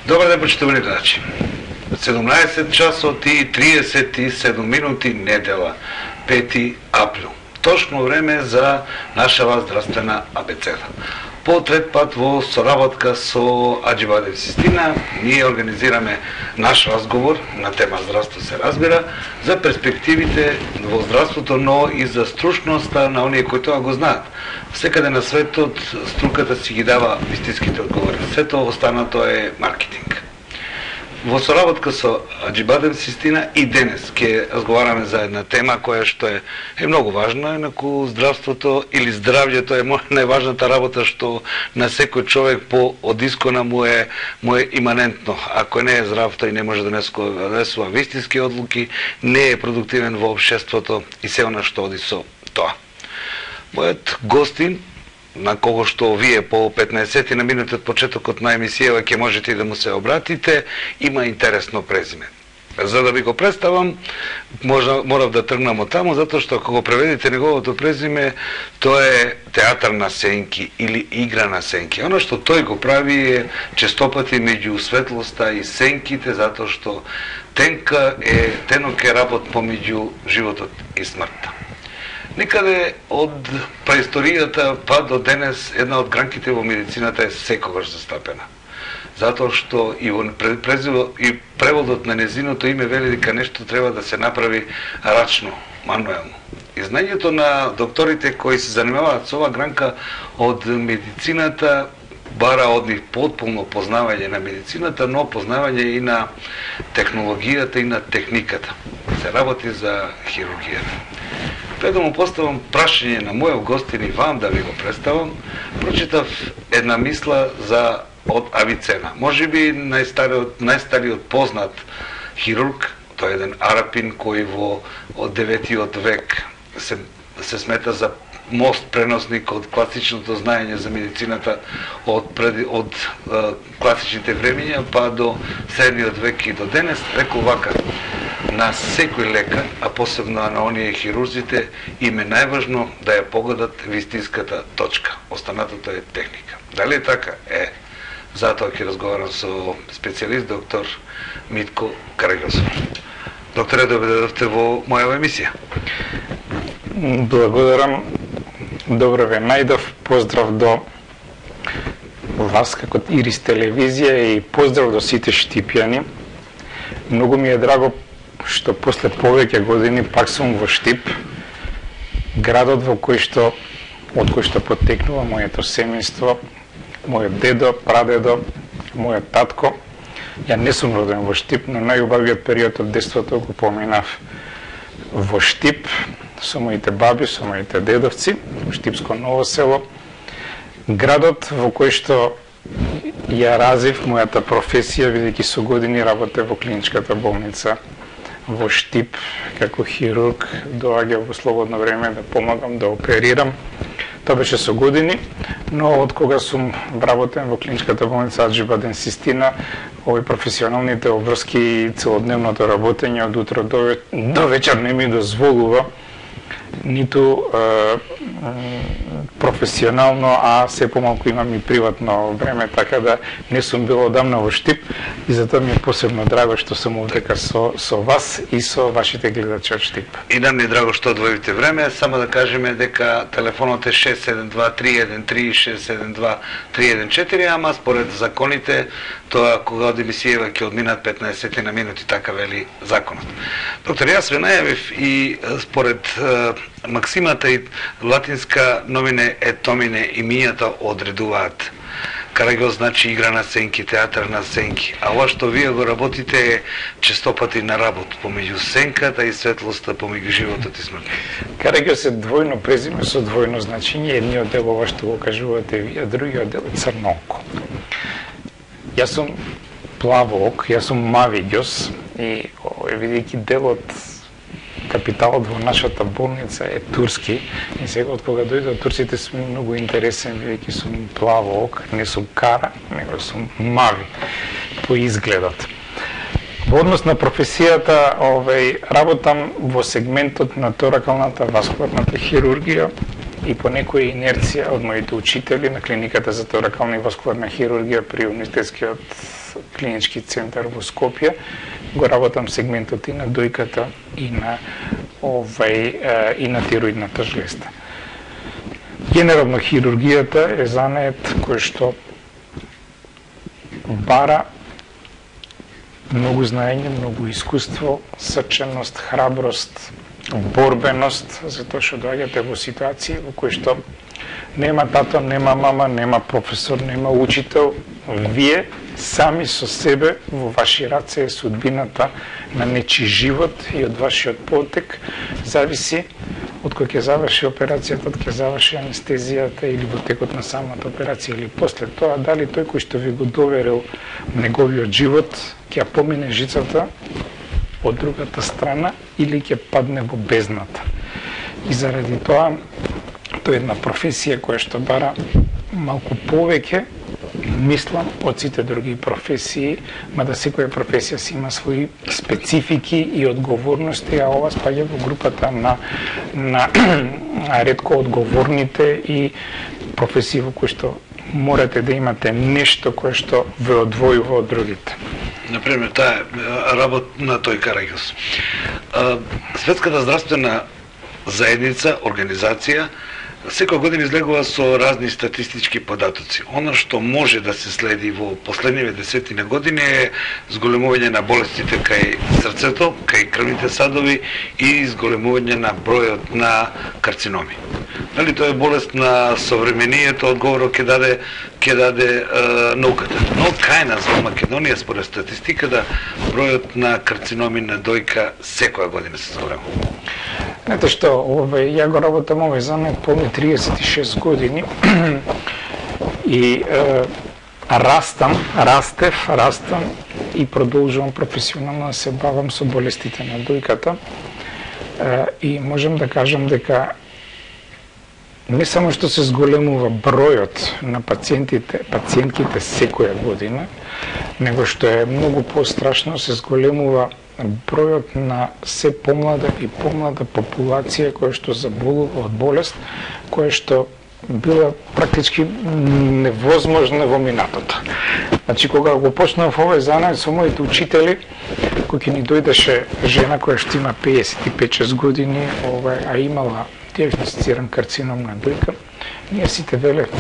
Добар ден, почитувани гледачи. 17 часот и 37 минути недела, 5 април. Точно време за нашава здравствена абецеда. По трет пат во соработка со Аџибаден Систина, ние организираме наш разговор на тема здравство се разбира, за перспективите во здравството, но и за стручноста на оние кои тоа го знаат. Секаде на светот струката си ги дава вистинските одговори. Сето останато е маркетинг. Во соработка со Аџибаден Систина и денес ќе разговараме за една тема која што е многу важна, инаку здравството или здравјето е најважната работа што на секој човек по одискона му е иманентно. Ако не е здрав, тој не може да донесува вистински одлуки, не е продуктивен во општеството и се она што оди со тоа. Мојот гостин, на кого што вие по 15 на минути од почетокот на емисијава ќе можете и да му се обратите, има интересно презиме. За да ви го представам, морав да тргнам од таму, затоа што ако го преведите неговото презиме, тоа е театар на сенки или игра на сенки. Оно што тој го прави е честопати меѓу светлоста и сенките, затоа што тенок е работ помеѓу животот и смртта. Никаде од преисторијата па до денес една од гранките во медицината е секогаш застапена. Затоа што и преводот на незиното име вели дека нешто треба да се направи рачно, мануелно. И знаењето на докторите кои се занимаваат со оваа гранка од медицината бара од нив потполно познавање на медицината, но познавање и на технологијата и на техниката. Се работи за хирургијата. Пред да му поставам прашање на мојот гостин и вам да ви го представам, прочитав една мисла од Авицена. Може би најстариот познат хирург, тој е еден арапин кој од 9 век се смета за мост преносник од класичното знаење за медицината од класичните времења па до средниот век и до денес, рекол вака: на секој лекар, а посебно на оние хирурзите, им е најважно да ја погодат вистинската точка. Останатото е техника. Дали е така? Е. Затоа ќе разговарам со специјалист доктор Митко Караѓосов. Докторе, добре во моја емисија. Благодарам. Добро ве најдов. Поздрав до вас како Ирис телевизија и поздрав до сите штипјани. Многу ми е драго што после повеќе години пак сум во Штип, градот од кој што потекнува моето семејство, мојот дедо, прадедо, мојот татко. Ја не сум роден во Штип, но најубавиот период од детството го поминав во Штип со моите баби, со моите дедовци, во Штипско Ново село. Градот во кој што ја развив мојата професија, бидејќи со години работев во клиничката болница во Штип како хирург, доаѓав во слободно време да помагам, да оперирам. Тоа беше со години, но од кога сум вработен во клиничката болница Аџибаден Систина, овој професионалните обврски и целодневното работење од утро до вечер не ми дозволува ниту професионално, а се помалку имам и приватно време, така да не сум бил одамна во Штип и затоа ми е посебно драго што сум овдека со вас и со вашите гледачи од Штип. И нам е драго што одвоивте време, само да кажеме дека телефонот е 672-313, 672-314, ама според законите, тоа кога од емисијава ќе одминат 15 на минути, така вели законот. Доктор, јас ве најавив и според максимата и латинска номине ет номине, имињата одредуваат. Караѓос значи игра на сенки, театар на сенки. А ова што вие го работите е честопати на работ помеѓу сенката и светлоста, помеѓу животот и смртта. Караѓос е двојно презиме со двојно значење. Едниот дел ова што го кажувате вие, другиот дел е црноко. Јас сум плавоок, јас сум мавиѓос и видејќи делот капиталот во нашата болница е турски и сега од кога дојдат турците сум многу интересен, бидејќи сум плавоок, не сум кара, него сум мави по изгледот. Во однос на професијата, работам во сегментот на торакалната васкуларната хирургија и по некоја инерција од моите учители на клиниката за торакална и васкуларна хирургија при Универзитетскиот клинички центар во Скопје, го работам сегментот и на дојката и на и на тироидната жлезда. Генерално хирургијата е занает кој што бара многу знаење, многу искуство, срченост, храброст, борбеност, затоа што доаѓате во ситуации во кои што нема тато, нема мама, нема професор, нема учител, вие сами со себе во ваши раце е судбината на нечи живот и од вашиот потек зависи од кој ќе заврши операцијата, од ќе заврши анестезијата или во текот на самата операција или после тоа, дали тој кој што ви го доверил неговиот живот ќе ја помине жицата од другата страна или ќе падне во бездната. И заради тоа, тоа е една професија која што бара малку повеќе, мислам, од сите други професии, мада секоја професија си има своји специфики и одговорности, а ова спаѓа во групата на ретко одговорните и професии во кои што морате да имате нешто кое што ве одвојува од другите. Например, таа работа на тој Караѓос. Светската здравствена заедница, организација, секоја година излегува со разни статистички податоци. Оно што може да се следи во последниве десетина години е зголемување на болестите кај срцето, кај крвните садови и зголемување на бројот на карциноми. Дали тоа е болест на современието, одговорот ќе даде науката. Но кај нас во Македонија според статистиката бројот на карциноми на дојка секоја година се зголемува. Знаете што, ја го работам овој занет полни 36 години и растам и продолжувам професионално да се бавам со болестите на дојката и можем да кажам дека не само што се зголемува бројот на пациентките секоја година, него што е многу пострашно се зголемува бројот на се помлада и помлада популација која што заболува од болест, која што била практички невозможна во минатото. Значи, кога го почнав овој занет со моите учители, кој ќе ни дојдеше жена која што има 55-6 години, а имала диагностициран карцином на дојка, ние сите велевме,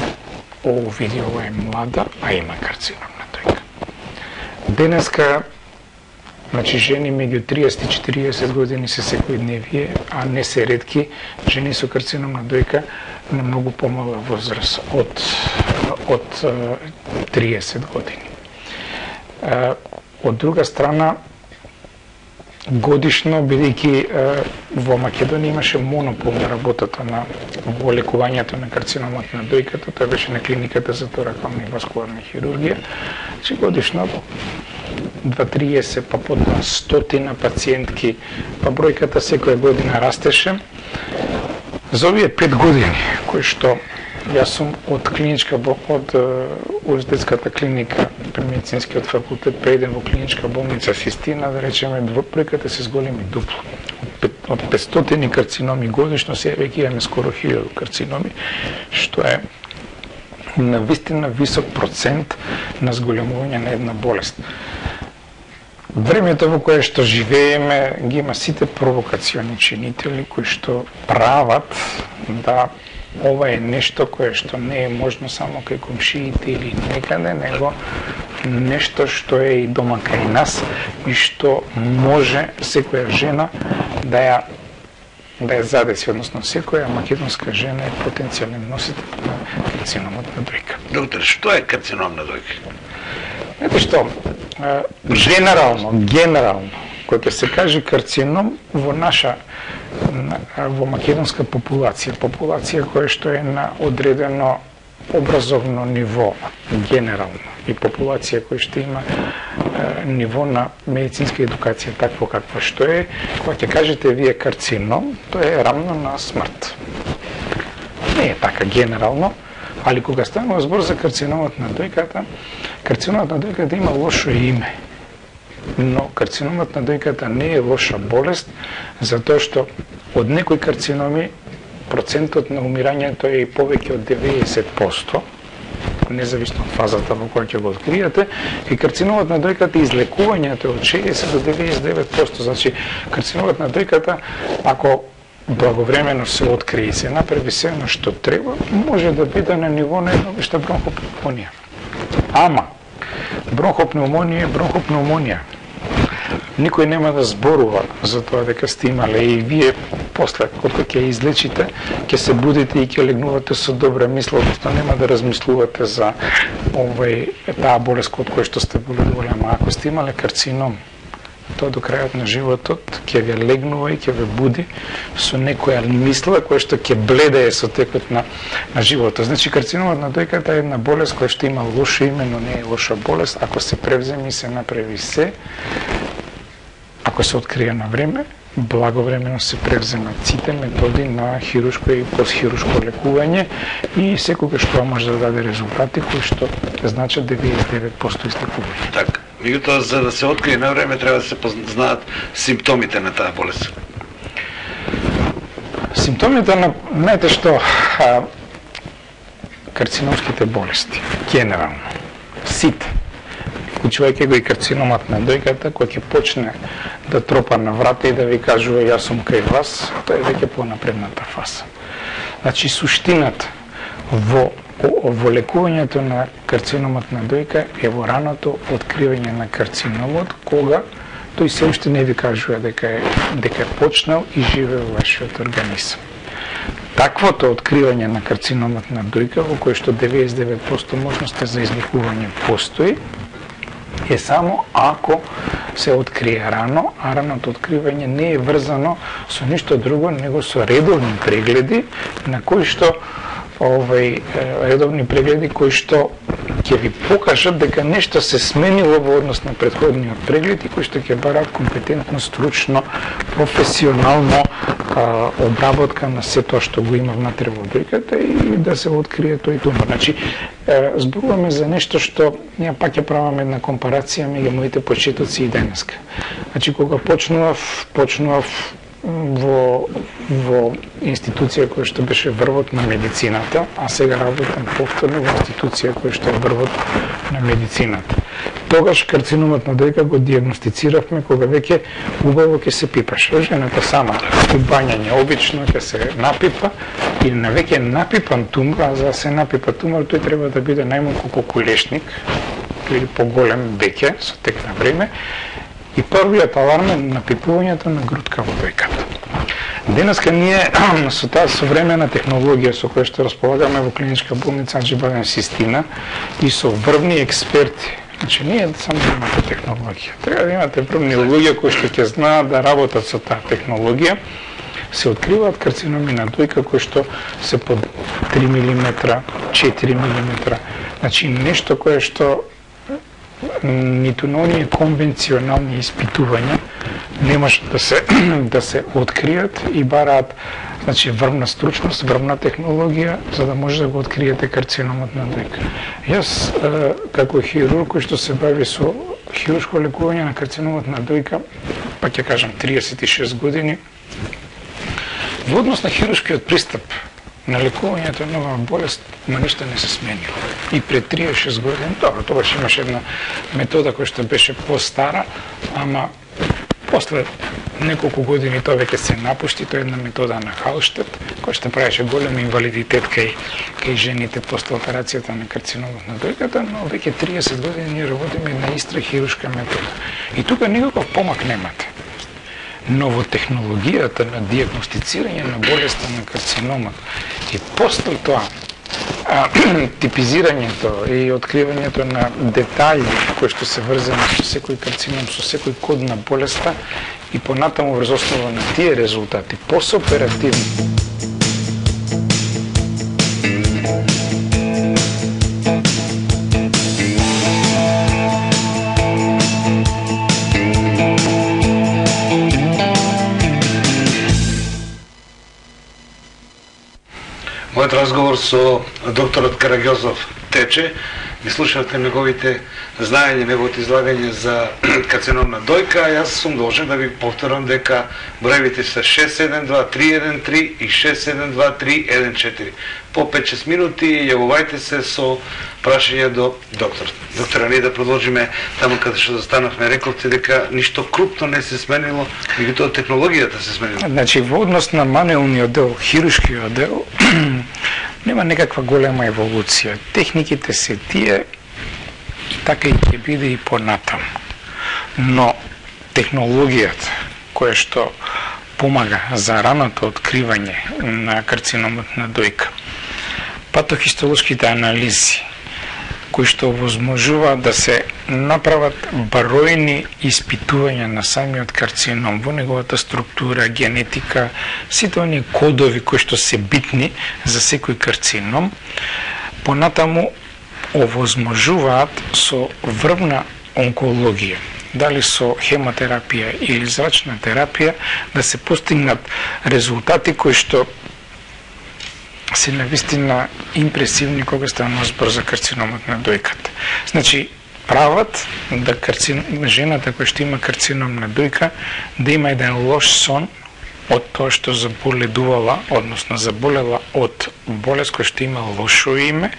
види, ова е млада, а има карцином на дојка. Денеска, значи, жени меѓу 30 и 40 години се секојдневие, а не се ретки жени со карцином на дојка на многу помала возраст од 30 години. Од друга страна, годишно, бидејќи во Македонија имаше монопол на работата во лекувањето на карциномот на дојката, тоа беше на клиниката за торакална и васкуларна хирургија, че годишно 2-30, па под 100 пациентки, па бројката секоја година растеше. За овие 5 години, кои што јас сум од универзитетската клиника при медицинскиот факултет преиден во клиничка болница Систина, да речеме, бројката се зголеми дупло. Од 500 карциноми годишно, сега веќе имаме скоро 1000 карциноми, што е навистина висок процент на зголемување на една болест. Времето во кое што живееме ги има сите провокациони чинители кои што прават да ова е нешто кое што не е можно само кај комшиите или некаде, него нешто што е и дома кај нас и што може секоја жена да ја задеси, односно секоја македонска жена е потенцијален носител на карциномот на дојка. Доктор, што е карцином на дојка? Ето што, генерално, кој ќе се каже карцином во македонска популација која што е на одредено образовно ниво, генерално, и популација која што има ниво на медицинска едукација такво какво што е, кога ќе кажете вие карцином, тоа е рамно на смрт. Не е така генерално, али кога станува збор за карциномот на дојката, карциномот на дојката има лошо име. Но карциномот на дојката не е лоша болест, затоа што од некои карциноми процентот на умирањето е и повеќе од 90%, независно од фазата во која ќе го откриете, и карциномот на дојката излекувањето од 60 до 99%. Значи, карциномот на дојката, ако благовремено се открие и се направи се оно што треба, може да биде на ниво на една обична бронхопнеумонија. Ама, бронхопнеумонија е бронхопнеумонија. Никој нема да зборува за тоа дека сте имале и вие после, кога ќе излечите, ќе се будите и ќе легнувате со добра мисла, односно нема да размислувате за таа болест од која што сте боледувале. Ама ако сте имале карцином, тоа до крајот на животот ќе ве легнува и ќе ве буди со некоја мисла која што ќе бледее со текот на животот. Значи, карциномот на дојката е една болест која што има лошо име, но не е лоша болест, ако се превземе и се направи се, ако се открие на време, благовремено се превземат сите методи на хируршко и постхируршко лекување и секогаш тоа може да даде резултати кои што значат 99% излекување. Така. Меѓутоа, за да се открие на време, треба да се познаат симптомите на таа болест. Симптомите на, знаете што, карциномските болести, генерално, сите, вклучувајќи го и карциномот на дојката, кој ќе почне да тропа на врата и да ви кажува јас сум кај вас, тоа е веќе понапредната фаза. Значи, суштината во лекувањето на карциномот на дојка е во раното откривање на карциномот, кога тој се уште не ви кажува дека е почнал и живее во вашиот организам. Таквото откривање на карциномот на дојка, во кој што 99% можности за излекување постои, е само ако се открие рано, а раното откривање не е врзано со ништо друго, него со редовни прегледи, на кои што редовни прегледи кои што ќе ви покажат дека нешто се сменило во однос на претходниот преглед и кои што ќе бараат компетентно, стручно, професионално обработка на се тоа што го има внатре во дојката и да се открие тој тумор. Значи, зборуваме за нешто што ние пак ќе правиме една компарација меѓу моите почетоци и денеска. Значи, кога почнував во институција која што беше врвот на медицината, а сега работам повторно во институција која што е врвот на медицината. Тогаш карциномот на дојка го диагностициравме кога веќе убаво ќе се пипаше. Жената сама у бањање обично ќе се напипа и на веќе напипан тумор, а за да се напипа тумор тој треба да биде најмалку кокулешник или поголем веќе со тек на време. И првиот аларм е напипувањето на грудка во дојката. Денеска ние со таа современа технологија со која што располагаме во клиничка болница Аџибаден Систина и со врвни експерти, значи ние само имате технологија. Треба да имате врвни луѓе кои што ќе знаат да работат со таа технологија, се откриваат карциноми на дојка кои што се под 3 мм, 4 мм. Значи нешто кое што ниту на оние конвенционални испитувања не може да се откријат и бараат, значи, врвна стручност, врвна технологија за да може да го откриете карциномот на дојка. Јас како хирург кој што се бави со хируршко лекување на карциномот на дојка, па ќе кажам 36 години, во однос на хируршкиот пристап на лекувањето на оваа болест, ма ништо не се сменило. И пред 36 години, добро, тогаш имаше една метода која што беше постара, ама после неколку години тоа веќе се напушти, тоа е една метода на Халштед, која што правеше голем инвалидитет кај жените после операцијата на карциномот на дојката, но веќе 30 години ние работиме на иста хируршка метода. И тука никаков помак немате. Но во технологијата на диагностицирање на болеста на карциномот и после тоа типизирањето и откривањето на детали кои што се врзани со секој карцином, со секој код на болеста и понатаму врз основа на тие резултати посоперативно. Мојот разговор со докторот Караѓозов тече. ги слушавте неговите знаење, неговото излагање за карцином на дојка, јас сум должен да ви повторам дека броевите се 672-313 и 672-314. По 5-6 минути јавувајте се со прашање до доктор. Доктора, ние да продолжиме таму каде што застанавме. Рековте дека ништо крупно не се сменило, меѓутоа технологијата се сменила. Значи, во однос на мануелниот дел, хируршкиот дел, нема некаква голема еволуција. Техниките се тие, така и ќе биде и понатам. Но технологијата, која што помага за раното откривање на карциномот на дојка, патохистолошките анализи, кои што возможува да се направат бројни испитувања на самиот карцином во неговата структура, генетика, сите оние кодови кои што се битни за секој карцином, понатаму овозможуваат со врвна онкологија, дали со хемотерапија или зрачна терапија, да се постигнат резултати кои што се навистина импресивни кога станува збор за карциномот на дојката. Значи, прават да жената која што има карцином на дојка да има еден лош сон од тоа што заболедувала, односно заболела од болест која што има лошо име,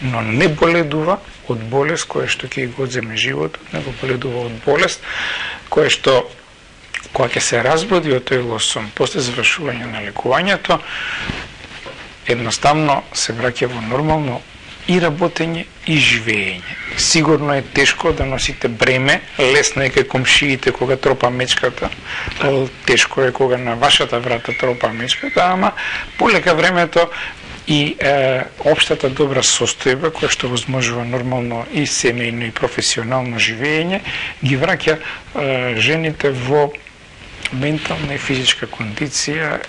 но не боледува од болест која што ќе го одземе животот, него боледува од болест која што кога ќе се разбуди од тој лош сон после завршување на лекувањето, едноставно се враќа во нормално и работење и живеење. Сигурно е тешко да носите бреме, лесно е кај комшиите кога тропа мечката, тешко е кога на вашата врата тропа мечката, ама полека времето и општата добра состојба, која што возможува нормално и семејно и професионално живеење, ги враќа жените во ментална и физичка кондиција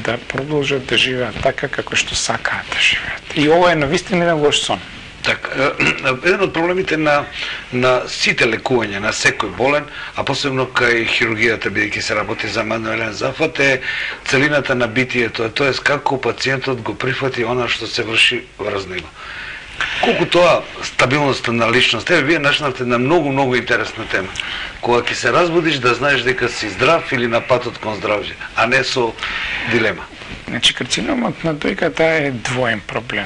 да продолжат да живеат така како што сакаат да живеат. И ова е навистина еден лош сон. Така, еден од проблемите на сите лекувања на секој болен, а посебно кај хирургијата, бидејќи се работи за мануелен зафат, е целината на битието, тоа е како пациентот го прифати она што се врши врз него. Колку тоа стабилноста на личност, вие начнавте на многу интересна тема. Кога ќе се разбудиш да знаеш дека си здрав или на патот кон здравје, а не со дилема. Значи, карциномот на дојката е двоен проблем.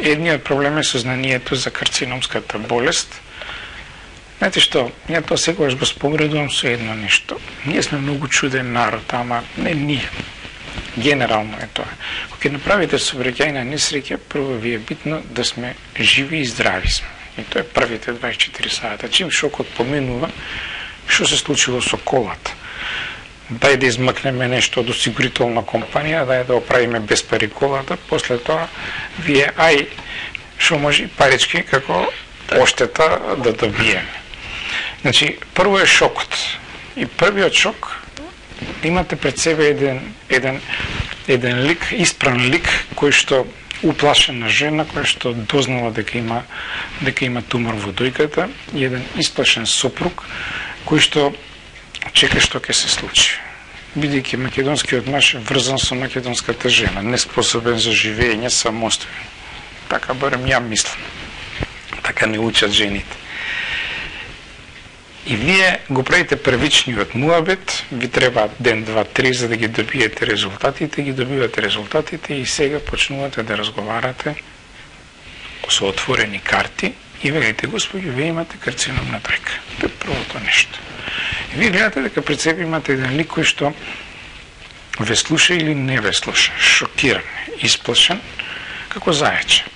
Едниот проблем е сознанието за карциномската болест. Знаете што, ја тоа секогаш го споредувам со едно нешто. Ние сме многу чуден народ, ама не ние. Генерално е тоа. Кога направите сообраќајна несреќа, прво ви е битно да сме живи и здрави сме. И тоа е првите 24 сата. Чим шокот поминува, што се случило со колата? Дај да измакнеме нешто од осигурителна компанија, дај да оправиме без пари колата, после тоа вие што може парички како оштета да добиеме. Значи, прво е шокот. И првиот шок, имате пред себе еден лик, испран лик, кој што уплашена жена, која што дознала дека има тумор во дојката, и еден исплашен сопруг, кој што чека што ќе се случи. Бидејќи македонскиот маж е врзан со македонската жена, неспособен за живење, самостоен. Така барем ја мислам. Така не учат жените. И вие го правите првичниот муабет, ви треба ден, два, три за да ги добиете резултатите, ги добивате резултатите и сега почнувате да разговарате со отворени карти и велите, господи, вие имате карцином на дојка. Тоа е првото нешто. И вие гледате дека пред себе имате еден лик кој што ве слуша или не ве слуша, шокиран, исплашен, како зајаче.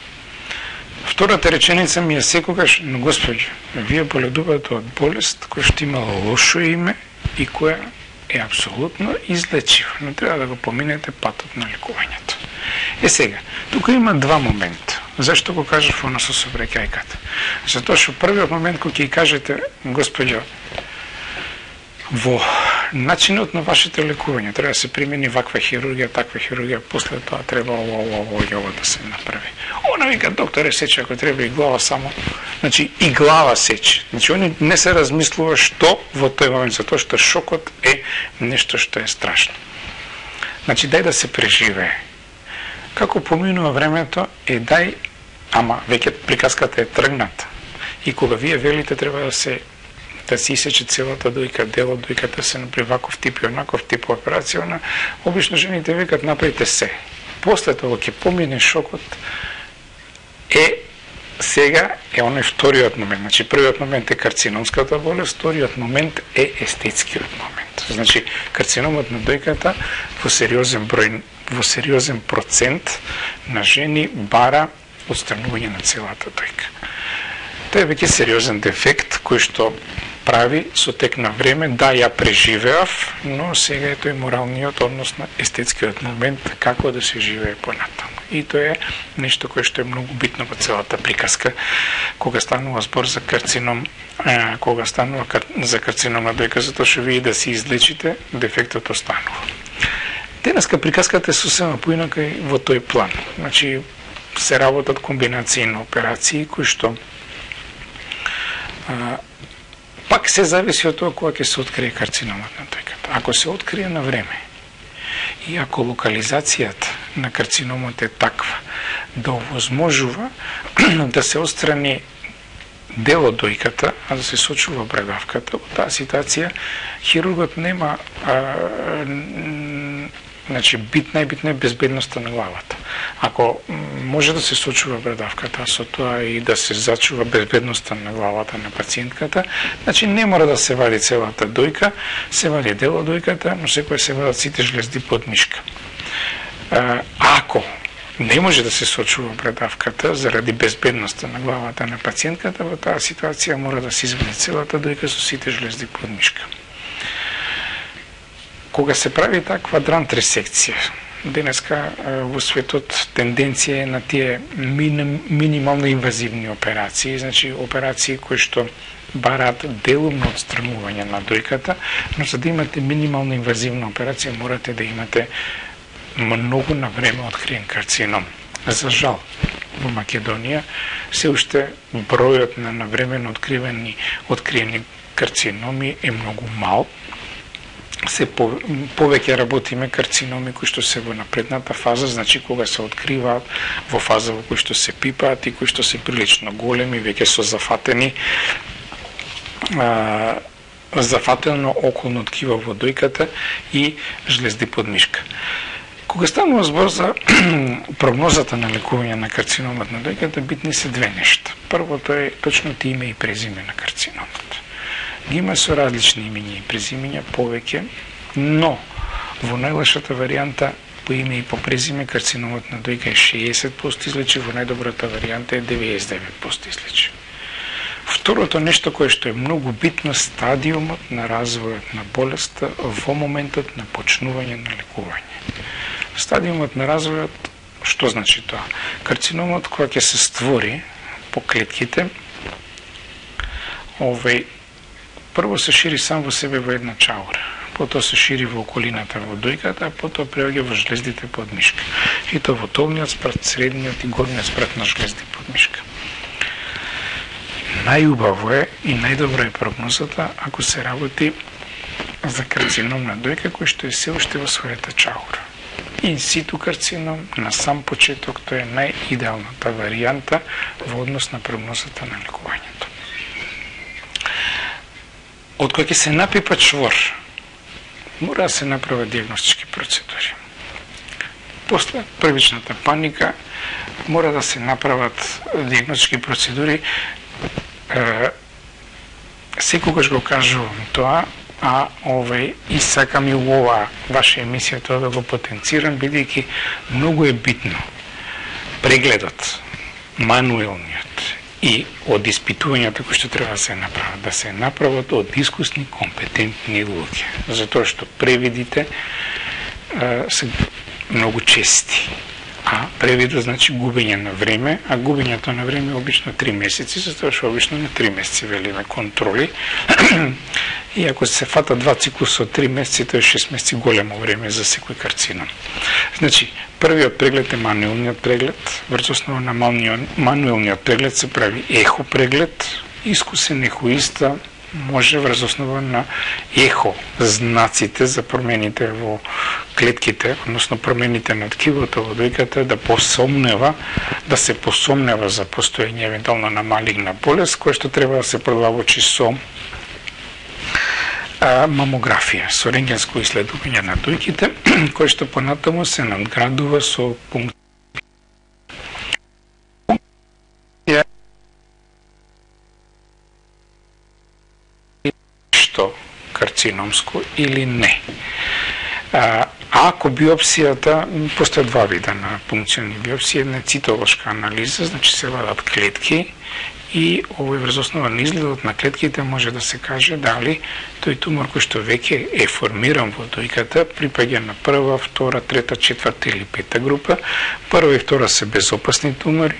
Втората реченица ми е секогаш, но господи, вие боледувате од болест која што имала лошо име и која е апсолутно излечива, но треба да го поминете патот на лекувањето. Сега, тука има два момента. Зашто го кажав оно со сообраќајката? Затоа што првиот момент кој ќе кажете, господи, во начинот на вашето лекување треба да се примени ваква хирургија, таква хирургија, после тоа треба ова да се направи. Она вика докторе сече ако треба и глава само. Значи и глава сече. Значи они не се размислува што во тој момент, затоа што шокот е нешто што е страшно. Значи дај да се преживее. Како поминува времето дај, ама веќе приказката е тргната. И кога вие велите треба да се исече целата дојка, дел од дојката се направи ваков тип и онаков тип операција, обично жените викат направите се. После тоа ќе помине шокот, сега е оној вториот момент. Значи, првиот момент е карциномската болест, вториот момент е естетскиот момент. Значи, карциномот на дојката во сериозен процент на жени бара отстранување на целата дојка. Тоа е веќе сериозен дефект кој што прави со тек на време, да, ја преживеав, но сега е тој моралниот, односно естетскиот момент како да се живее понатаму. И тоа е нешто кое што е многу битно во целата приказка кога станува збор за карцином, кога станува за карцином на дојка, затоа што вие да се излечите, дефектот останува. Денеска приказката е сосема поинака и во тој план. Значи, се работат комбинации на операции кои што пак се зависи од тоа кога ќе се открие карциномот на дојката. Ако се открие на време и ако локализацијата на карциномот е таква да овозможува да се отстрани дел од дојката, а да се сочува брадавката, во таа ситуација хирургот нема најбитно е безбедноста на главата. Ако може да се сочува брадавката, со тоа и да се зачува безбедноста на главата на пациентката, значи не мора да се вади целата дојка, се вади дел од дојката, но секој се вадат сите жлезди под мишка. Ако не може да се сочува брадавката заради безбедноста на главата на пациентката, во таа ситуација мора да се извади целата дојка со сите жлезди под мишка. Кога се прави таа квадрант ресекција, денеска во светот тенденција е на тие минимално инвазивни операции, значи операции кои што бараат делумно отстранување на дојката, но за да имате минимално инвазивна операција морате да имате многу на време откриен карцином. За жал, во Македонија се уште бројот на навремено откриени карциноми е многу мал. Се повеќе работиме карциноми кои што се во напредната фаза, значи кога се откриваат во фаза во кој што се пипаат и кои што се прилично големи, веќе со зафатено околно ткива во дојката и жлезди под мишка. Кога станува збор за прогнозата на лекување на карциномот на дојката, битни се две нешта. Првото е точното име и презиме на карциномот. Ги има со различни имења и презимења повеќе, но во најлошата варијанта по име и по презиме карциномот на дојка е 60% излечи, во најдобрата варијанта е 99% излечи. Второто нешто кое што е многу битно, стадиумот на развојот на болеста во моментот на почнување на лекување. Стадиумот на развојот, што значи тоа? Карциномот кога ќе се створи по клетките, прво се шири сам во себе во една чаура, потоа се шири во околината во дојката, а потоа преоѓа во жлездите под мишка. И тоа во долниот спрат, средниот и горниот спрат на жлезди под мишка. Најубаво е и најдобра е прогнозата ако се работи за карцином на дојка кој што е се уште во својата чаура. Инситу карцином на сам почеток, тоа е најидеалната варијанта во однос на прогнозата на лекувањето. Од кој ќе се напипа чвор, мора да се направат диагностички процедури. После првичната паника, мора да се направат диагностички процедури. Секогаш го кажувам тоа, и сакам и ова ваша емисија тоа да го потенцирам, бидејќи многу е битно прегледот, мануелниот, и од испитувањата кои што треба да се направат од искусни, компетентни луѓе. Затоа што превидите се многу чести. А превидот значи губење на време, а губењето на време е обично 3 месеци, затоа што обично на 3 месеци велиме контроли. И ако се фата 2 циклуса од 3 месеци, тоа е 6 месеци големо време за секој карцином. Значи, првиот преглед е мануелниот преглед. Врз основа на мануелниот преглед се прави ехо преглед, искусен ехоиста, може врз основа на ехо знаците за промените во клетките, односно промените на ткивото во дојката да се посомнева за постоење евентуално на малигна болест, која што треба да се продлабочи со мамографија, со рентгенско исследување на дојките, кој што понатаму се надградува со пункт карциномско или не. Ако биопсијата, постојат два вида на пункционални биопсии, една е цитолошка анализа, значи се вадат клетки и овој врз основа на изгледот на клетките може да се каже дали тој тумор кој што веќе е формиран во дојката припаѓа на прва, втора, трета, четврта или пета група. Прва и втора се безопасни тумори,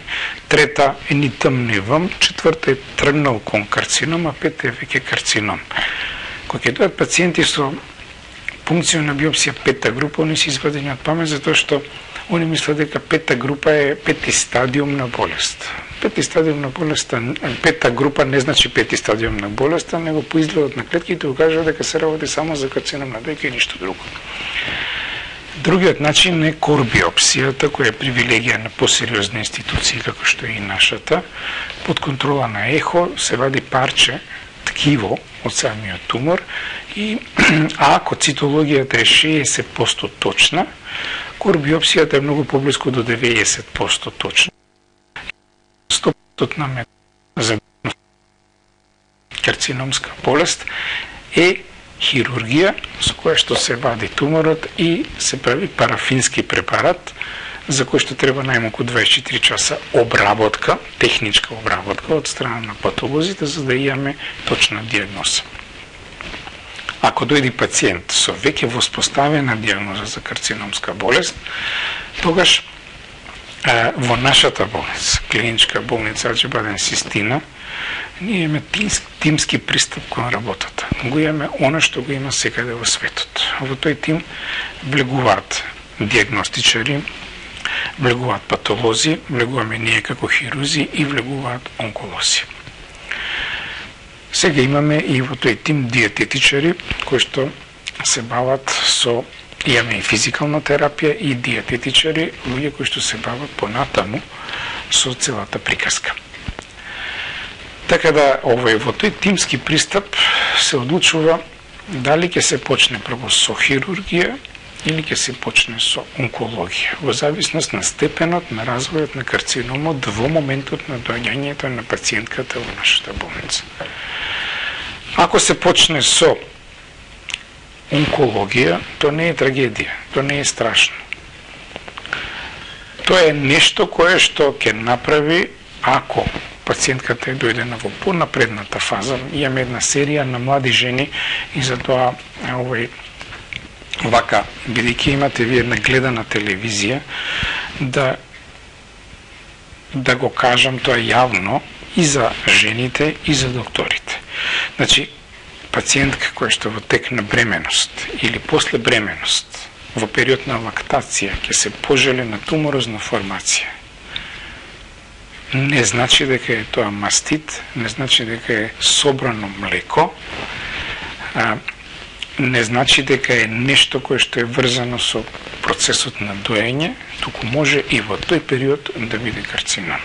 трета е ни тм ни вм, четврта е тргнал кон карцином, а пета е веќе карцином. Кога ќе дојат пациенти со пункционална биопсија пета група, они се извадени од памет затоа што они мислат дека пета група е пети стадиум на болест. Пети стадиум на болеста, пета група не значи пети стадиум на болеста, него по изгледот на клетките укажува дека се работи само за карцином на дојка и ништо друго. Другиот начин е кор биопсијата, која е привилегија на посериозни институции како што е и нашата. Под контрола на ехо се вади парче ткиво од самиот тумор и ако цитологијата е 60% точна, кор биопсијата е многу поблиску до 90% точна. 100% на за карциномска болест е хирургија со која што се вади туморот и се прави парафински препарат за кој што треба најмалку 24 часа обработка, техничка обработка од страна на патолозите за да имаме точна дијагноза. Ако дојде пациент со веќе воспоставена дијагноза за карциномска болест, тогаш во нашата болница, клиничка болница Аџибаден Систина, ние имаме тимски пристап кон работата. Го имаме она што го има секаде во светот. Во тој тим влегуваат дијагностичари, влегуваат патолози, влегуваме ние како хирурзи и влегуваат онколози. Сега имаме и во тој тим диететичари кои што се бават со, имаме и физикална терапија и диететичари, луѓе кои што се бават понатаму со целата приказка. Така да во тој тимски пристап се одлучува дали ќе се почне прво со хирургија или ќе се почне со онкологија, во зависност на степенот на развојот на карциномот во моментот на доаѓањето на пациентката во нашата болница. Ако се почне со онкологија, то не е трагедија, то не е страшно. Тоа е нешто кое што ќе направи ако пациентката е дојдена во понапредната фаза. Имаме една серија на млади жени и затоа вака, бидејќи имате вие една гледана телевизија, да го кажам тоа јавно и за жените и за докторите. Значи, пациентка која што во тек на бременост или после бременост, во период на лактација, ќе се пожели на туморозна формација. Не значи дека е тоа мастит, не значи дека е собрано млеко, не значи дека е нешто кое што е врзано со процесот на доење, туку може и во тој период да биде карцином.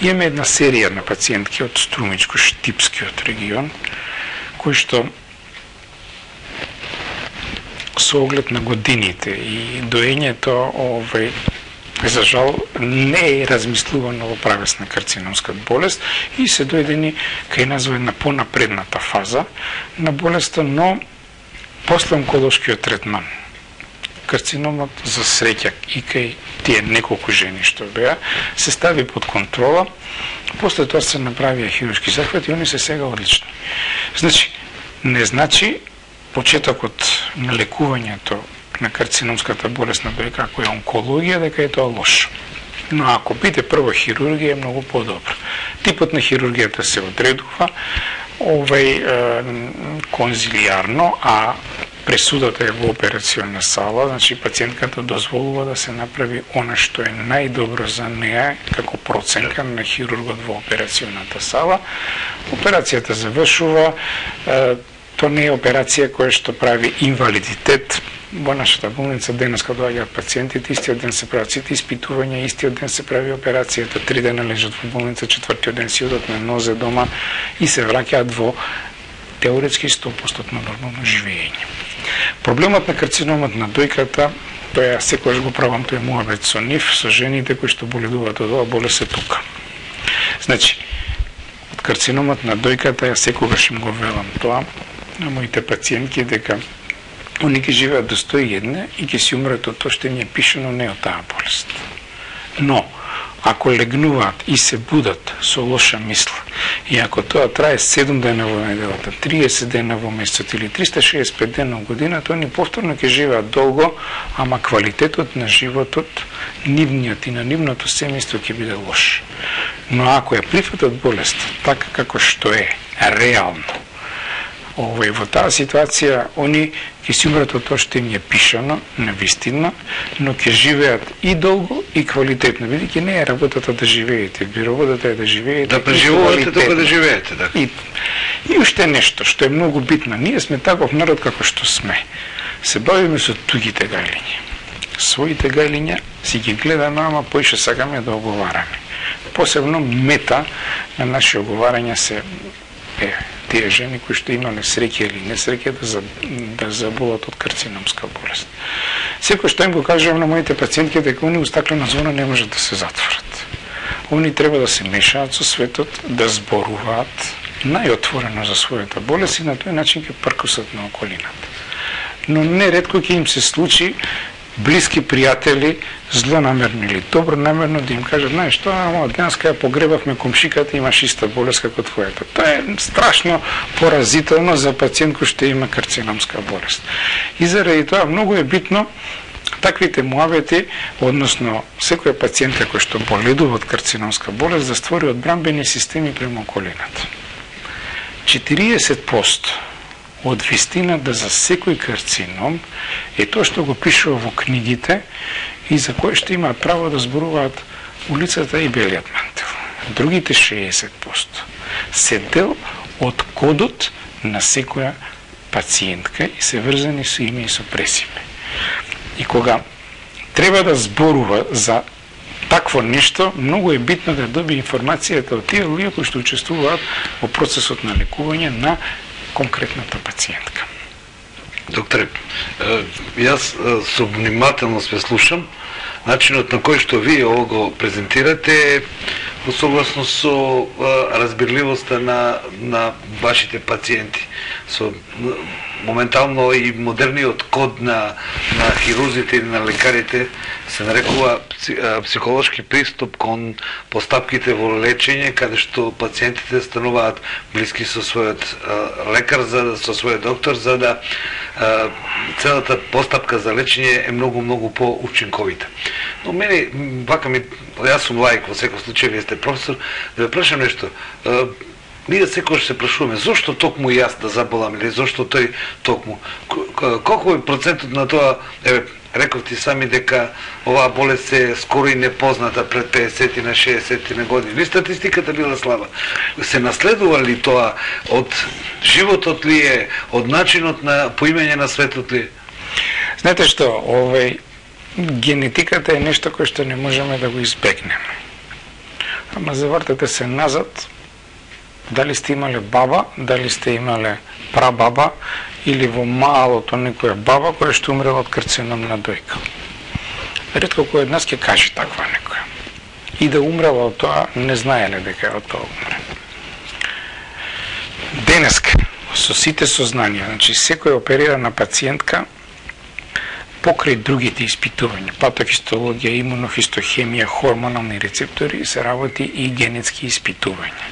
Имаме една серија на пациентки од Струмичко-Штипскиот регион, кои што со оглед на годините и доењето за жал не е размислувано во правец на карциномска болест и се дојдени кај нас во една понапредната фаза на болеста, но после онколошкиот третман карциномот за среќа и кај тие неколку жени што беа се стави под контрола, после тоа се направија хируршки захвати и они се сега одлични. Значи, не значи почетокот на лекувањето на карциномската болест на дојка, ако е онкологија, дека е тоа лошо. Но ако биде прво хирургија, е многу подобро. Типот на хирургијата се одредува конзилијарно, а пресудата е во операционна сала, значи пациентката дозволува да се направи она што е најдобро за неа како проценка на хирургот во операционата сала. Операцијата завршува, тоа не е операција која што прави инвалидитет. Во нашата болница денеска доаѓаат пациентите, истиот ден се прават сите испитувања, истиот ден се прави операцијата, 3 дена лежат во болница, 4-тиот ден си одат на нозе дома и се враќаат во теоретски 100% нормално живење. Проблемот на карциномот на дојката, тоа секогаш го правам тој муабет со нив, со жените кои што боледуваат од оваа болест е тука. Значи, од карциномот на дојката ја секогаш им го велам тоа на моите пациентки дека они ќе живеат до 101 и ќе си умрат од тоа што им е пишано, не од таа болест. Но, ако легнуваат и се будат со лоша мисла, и ако тоа трае 7 дена во неделата, 30 дена во месецот или 365 дена во годината, они повторно ќе живеат долго, ама квалитетот на животот, нивниот и на нивното семејство ќе биде лош. Но ако ја прифатат болест така како што е, реално, во таа ситуација, они ќе си умрат од тоа што им е пишано, навистина, но ќе живеат и долго и квалитетно. Видите, не е работата да живеете, работата е да живеете. Да преживувате така да живеете, да. И уште нешто што е многу битно. Ние сме таков народ како што сме. Се бавиме со тугите гајлиња. Своите гајлиња си ги гледаме, ама поише сакаме да оговараме. Посебно мета на наши оговарања се тие жени кои што имале среќа или несреќа да заболат од карциномска болест. Секој што им го кажувам на моите пациентки дека они у стаклена зона не можат да се затворат. Они треба да се мешаат со светот, да зборуваат најотворено за својата болест и на тој начин ќе пркусат на околината. Но неретко ќе им се случи блиски пријатели, злонамерно или добронамерно да им кажат, знаеш што, денеска ја погребавме комшиката, имаш иста болест како твојата. Тоа е страшно поразително за пациент кој што има карциномска болест. И заради тоа многу е битно таквите муабети, односно секој пациент кој што боледува од карциномска болест, да створи одбранбени системи према околината. 40% од вистината за секој карцином е тоа што го пишува во книгите и за кој што имаат право да зборуваат улицата и белиот мантил. Другите 60% се дел од кодот на секоја пациентка и се врзани со име и со презиме. И кога треба да зборува за такво нешто, многу е битно да доби информацијата од тие луѓе кои што учествуваат во процесот на лекување на конкретната пациентка. Докторе, јас со внимателно све слушам. Начинот на кој што вие ово го презентирате е во согласно со разбирливоста на вашите пациенти. Со моментално и модерниот код на хирурзите и на лекарите се нарекува психолошки приступ кон постапките во лечење, каде што пациентите стануваат блиски со својот лекар, со својот доктор, за да целата постапка за лечење е многу поучинковита. Но мене, јас сум лаик, во секој случај, вие сте професор, да ве прашам нешто. Ние секогаш се прашуваме, зошто токму јас да заболам или зошто тој токму? Колку е процентот на тоа, рековте сами дека оваа болест е скоро и непозната пред 50 на 60 на години. Ли статистиката била слаба? Се наследува ли тоа од животот ли е, од начинот на поимање на светот ли? Знаете што, генетиката е нешто кое што не можеме да го избегнеме. Ама завртете се назад, дали сте имале баба, дали сте имале прабаба или во малото некоја баба која што умрела од карцином на дојка. Ретко кој од нас ќе каже таква некоја. И да умрела од тоа, не знаеле дека од тоа умре. Денеска, со сите сознанија, значи секоја оперирана пациентка покрај другите испитувања, патохистологија, имунофистохемија, хормонални рецептори, се работи и генетски испитувања.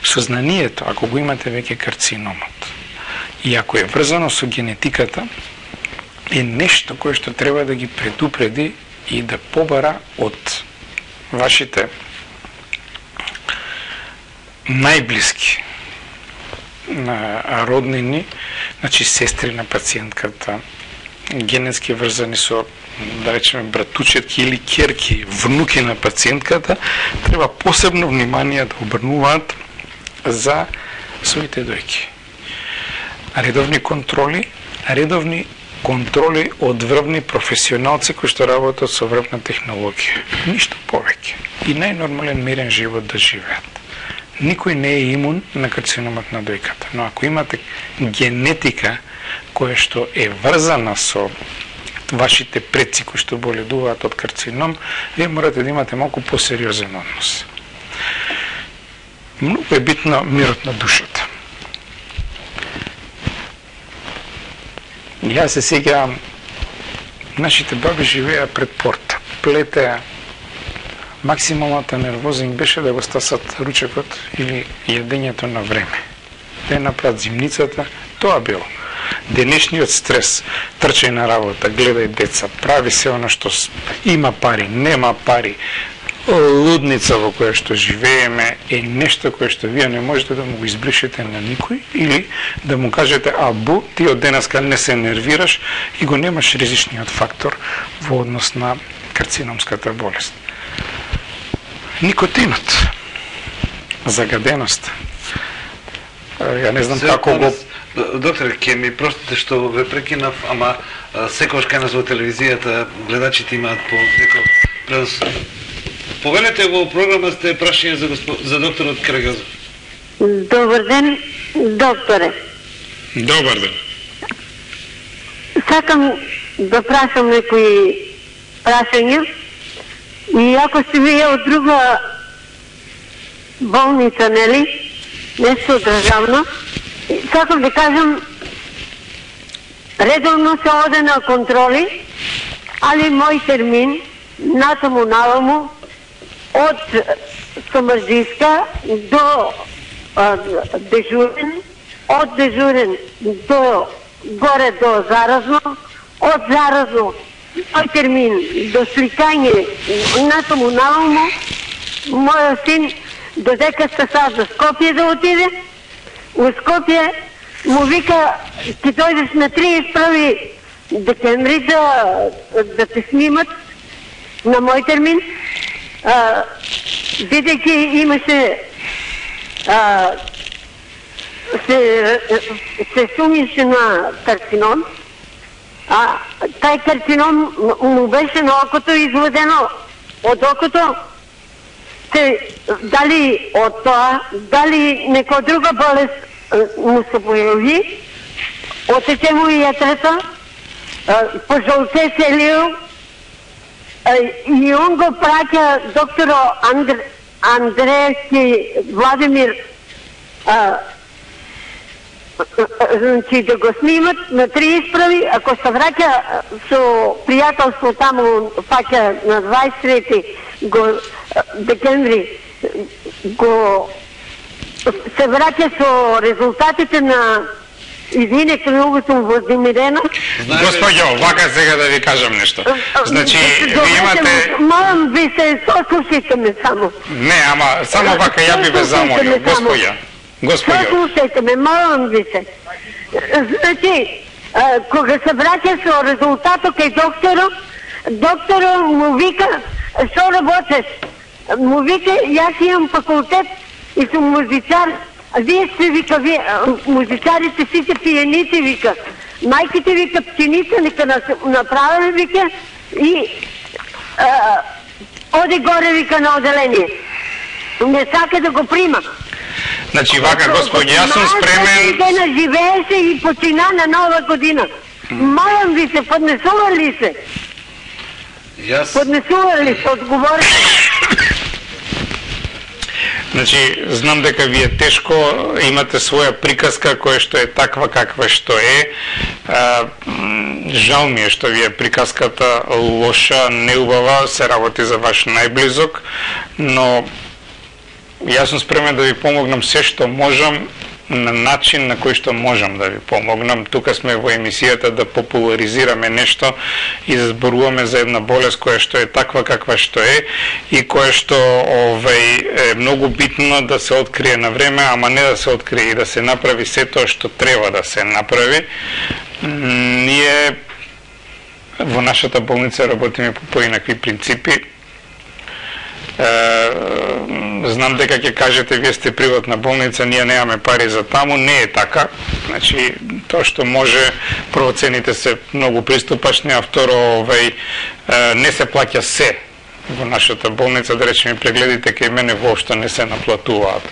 Сознанието, ако го имате веќе карциномот, и ако е врзано со генетиката, е нешто кое што треба да ги предупреди и да побара од вашите најблиски роднини значи сестри на пациентката, генетски врзани со, да речеме, братучетки или керки, внуки на пациентката, треба посебно внимание да обрнуваат за своите дојки. Редовни контроли од врвни професионалци кои што работат со врвна технологија. Ништо повеќе. И најнормален мирен живот да живеат. Никој не е имун на карциномот на дојката, но ако имате генетика која што е врзана со вашите предци кои што боледуваат од карцином, вие морате да имате малку посериозен однос. Многу е битно мирот на душата. Јас се сеќавам, нашите баби живеа пред порта, плетеа. Максималната нервоза им беше да го стасат ручекот или јадењето на време. Да направат зимницата, тоа било. Денешниот стрес, трчај на работа, гледај деца, прави се оно што има пари, нема пари, лудница во која што живееме е нешто кое што вие не можете да му го избришете на никој или да му кажете абу, ти од денеска не се нервираш и го немаш ризичниот фактор во однос на карциномската болест. Никотинот, загаденост. Ја не знам како го... Докторе, ке ми простите што ве прекинав, ама секогаш кај нас во телевизијата гледачите имаат по некој пренос. Повелете во програма сте прашање за докторот Карагазов. Добар ден, докторе. Добар ден. Сакам да прашам некои прашања. И ако сте вие од друга болница, нели? Нешто државно. Сакам да кажам, редовно се оде на контроли, али мој термин, натаму-наваму, од Самарджиска до дежурен, од дежурен до горе до заразно, од заразно мој термин до сликање натаму-наваму, мојот син додека сте сад за Скопје да отиде, у Скопје му вика, ти дојдеш на 31 декември да те снимат на мој термин, бидејќи имаше се сумише на карцином, а тај карцином му беше на окото изводено од окото, дали од тоа, дали некоја друга болест му се појави, отече му и јатрата, пожолце целио, и он го праќа докторо Андреевски Владимир, значи да го снимат на 31, ако се враќа со пријателство таму, паќа на 23 декември, го се враќа со резултатите на извинете, многу сум вознемирена. Господјо, вака сега да ви кажам нешто. Значи, ви имате... Молам ви се, слушайте ме само. Не, ама само вака ја би ве замолил, господја. Слушайте ме, молам ви се. Значи, кога се враќа со резултатот кај докторот му вика, што работеш? Му вика, јас имам факултет и сум музичар. Вие сте, вика, музичарите сите пиеници, вика. Мајките, вика, пченица, нека направи, вика, и оди горе, вика, на оделение. Не сака да го прима. Значи, вака, господи, јас сум спремен... Дена живееше и почина на нова година. Молам ви се, поднесува ли се? Поднесува ли се, одговорите? Значи, знам дека ви е тешко, имате своја приказка која што е таква каква што е. Жал ми е што ви е приказката лоша, неубава, се работи за ваш најблизок, но јас сум спремен да ви помогнам се што можам, на начин на кој што можам да ви помогнам. Тука сме во емисијата да популаризираме нешто и да зборуваме за една болест која што е таква каква што е и која што е многу битно да се открие на време, ама не да се открие и да се направи се тоа што треба да се направи. Ние во нашата болница работиме по поинакви принципи. Знам дека ќе кажете вие сте приватна болница, ние немаме пари за таму, не е така. Значи тоа што може, прво цените се многу приступачни, а второ не се плаќа се во нашата болница, да речеме прегледите кај мене воопшто не се наплатуваат.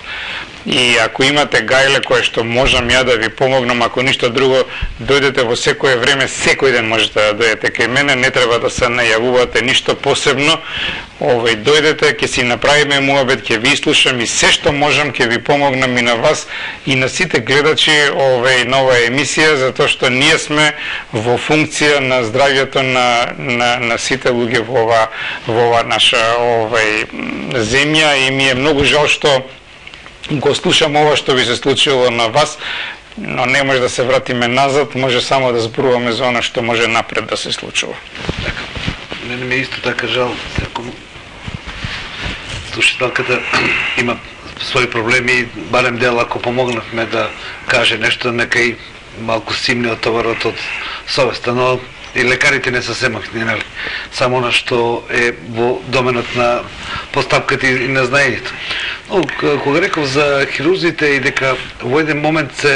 И ако имате гајле кое што можам ја да ви помогнам, ако ништо друго, дојдете во секое време, секој ден можете да дојдете кај мене, не треба да се најавувате ништо посебно. Дојдете, ќе си направиме муабет, ќе ви слушам и се што можам ќе ви помогнам и на вас и на сите гледачи на оваа емисија, затоа што ние сме во функција на здравјето на сите луѓе во ова наша земја и ми е многу жал што го слушам ова што ви се случило на вас, но не може да се вратиме назад, може само да зборуваме за она што може напред да се случува. Така, мене ми е исто така жал, ако слушателката има своји проблеми, барем дел ако помогнавме да каже нешто, нека и малку симне од товарот од совеста, но и лекарите не се семахни, нели? Само она што е во доменот на постапката и на знаењето. Но кога реков за хирурзите и дека во еден момент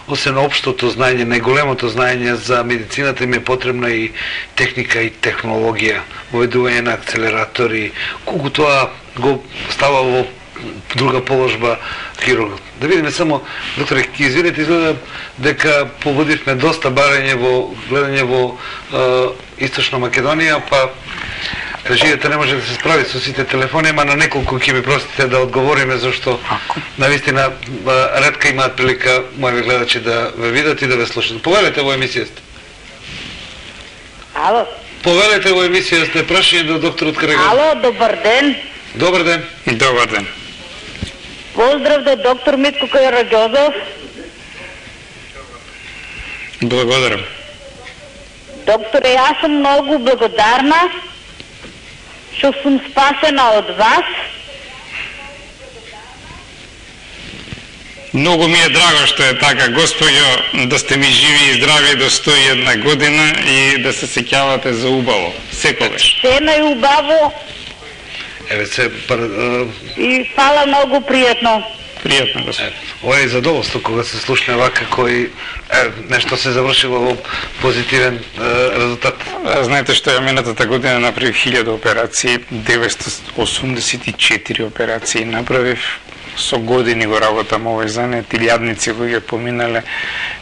освен општото знаење, најголемото знаење за медицината им е потребна и техника и технологија, воведување на акцелератори, колку тоа го става во друга положба хирургот. Да видиме само, докторе, ќе извинете, изгледа дека погодивме доста барање во гледање во Источна Македонија, па режијата не може да се справи со сите телефони, ама на неколку ќе ми простите да одговориме, зашто навистина ретка имаат прилика мои гледачи да ве видат и да ве слушат. Повелете во емисијата. Ало. Повелете во емисијата, прашање до докторот Караган. Ало, добар ден. Добар ден. Добар ден. Поздрав до доктор Митко Караѓозов. Благодарам. Докторе, јас сум многу благодарна што сум спасена од вас. Многу ми е драго што е така, Господјо, да сте ми живи и здрави до 101 година и да се сеќавате за убаво, секогаш. Се најубаво. Еве се И фала многу пријатно. Пријатно, Господи. Ова е задоволство кога се слушне вака кој нешто се завршило во позитивен резултат. Знаете што ја минатата година направив 1000 операции, 984 операции направив. Со години го работам овој занет, илјадници луѓе поминале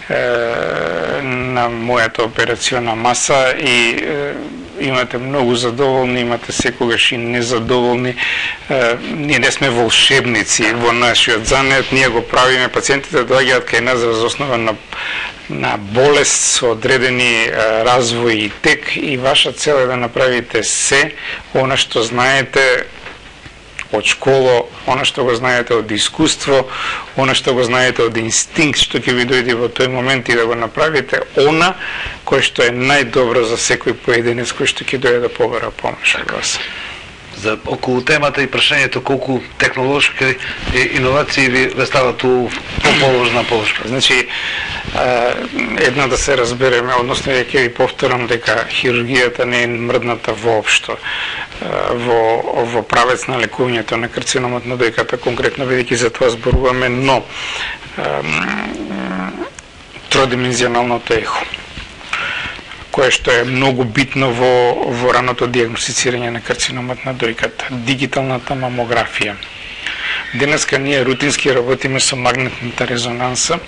на мојата операциона маса и имате многу задоволни, имате секогаш и незадоволни. Ние не сме волшебници во нашиот занет, ние го правиме, пациентите доаѓаат кај нас за основа на болест со одредени развој и тек и ваша цел е да направите се она што знаете од школа, она што го знаете од искуство, она што го знаете од инстинкт, што ќе ви дојде во тој момент и да го направите она кој што е најдобро за секој поединец кој што ќе дојде да побара помош од вас. За околу темата и прашањето колку технолошки иновации ви стават у положна положба. Значи, едно да се разбереме, односно ја ќе ви повторам дека хирургијата не е мрдната воопшто во правец на лекувањето на карциномот на дојката, конкретно бидејќи за тоа зборуваме, но тродимензионалното ехо, кое што е многу битно во раното диагностицирање на карциномот на дојката, дигиталната мамографија. Денеска ние рутински работиме со магнетната резонанса,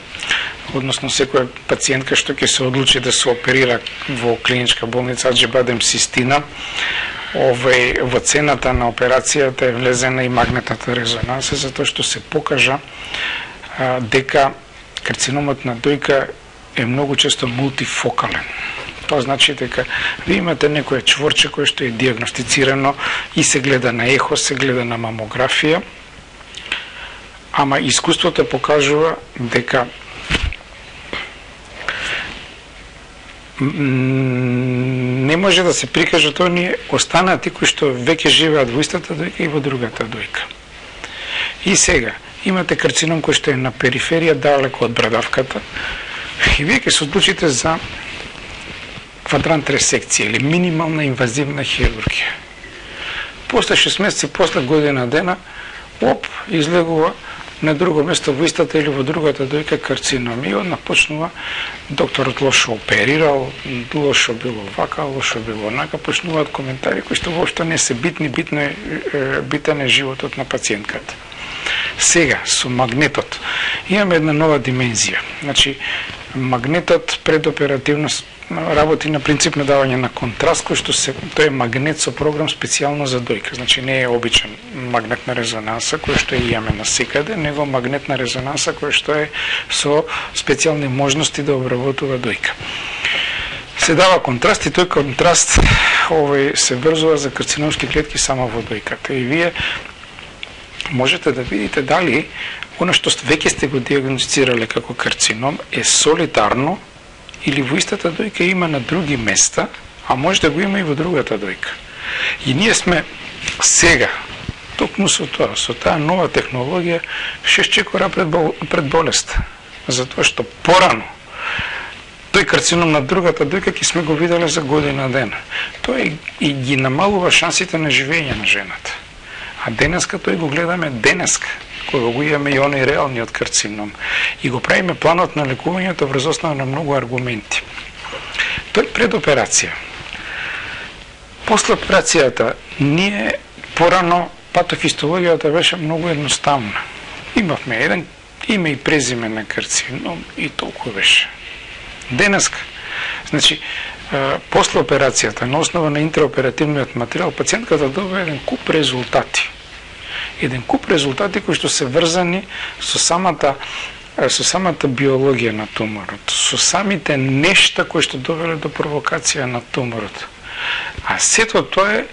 односно секоја пациентка што ќе се одлучи да се оперира во клиничка болница Аџи Бадем Систина, во цената на операцијата е влезена и магнетната резонанса, затоа што се покажа дека карциномот на дојка е многу често мултифокален. Тоа значи дека ви имате некое чворче кое што е диагностицирано и се гледа на ехо, се гледа на мамографија, ама искуството покажува дека не може да се прикажат оние останати кои што веќе живеат во истата дојка и во другата дојка. И сега, имате карцином кој што е на периферија, далеко од брадавката, и вие ќе се одлучите за квадрант ресекција или минимална инвазивна хирургија. После 6 месеци, после година дена, излегува на друго место во истата или во другата дојка карцином. И одна почнува докторот лошо оперирал, лошо било вака, лошо било онака, почнуваат коментари кои што воопшто не се битни, битен е животот на пациентката. Сега, со магнетот, имаме една нова димензија. Значи, магнетот предоперативно работи на принцип на давање на контраст, кој што тој е магнет со програм специјално за дојка. Значи, не е обичен магнетна резонанса, кој што имаме насекаде, него магнетна резонанса кој што е со специјални можности да обработува дојка. Се дава контраст и тој контраст се врзува за карциномски клетки само во дојката. И вие можете да видите дали оно што веќе сте го диагностицирале како карцином е солитарно или во истата дојка има на други места, а може да го има и во другата дојка. И ние сме сега, токму со тоа, со таа нова технологија, 6 чекора пред болест. Затоа што порано тој карцином на другата дојка ќе сме го виделе за година дена. Тоа и ги намалува шансите на живење на жената. А денеска тој го гледаме денеска, кога го имаме и оној реалниот карцином. И го правиме планот на лекувањето врз основа на многу аргументи. Тој пред операција. После операцијата, ние порано патохистологијата беше многу едноставна. Имавме еден име и презиме на карцином и толку беше. Денеска, значи, после операцијата, на основа на интраоперативниот материјал, пациентката добива еден куп резултати. Еден куп резултати кои што се врзани со самата биологија на туморот, со самите нешта кои што довеле до провокација на туморот. А сето тоа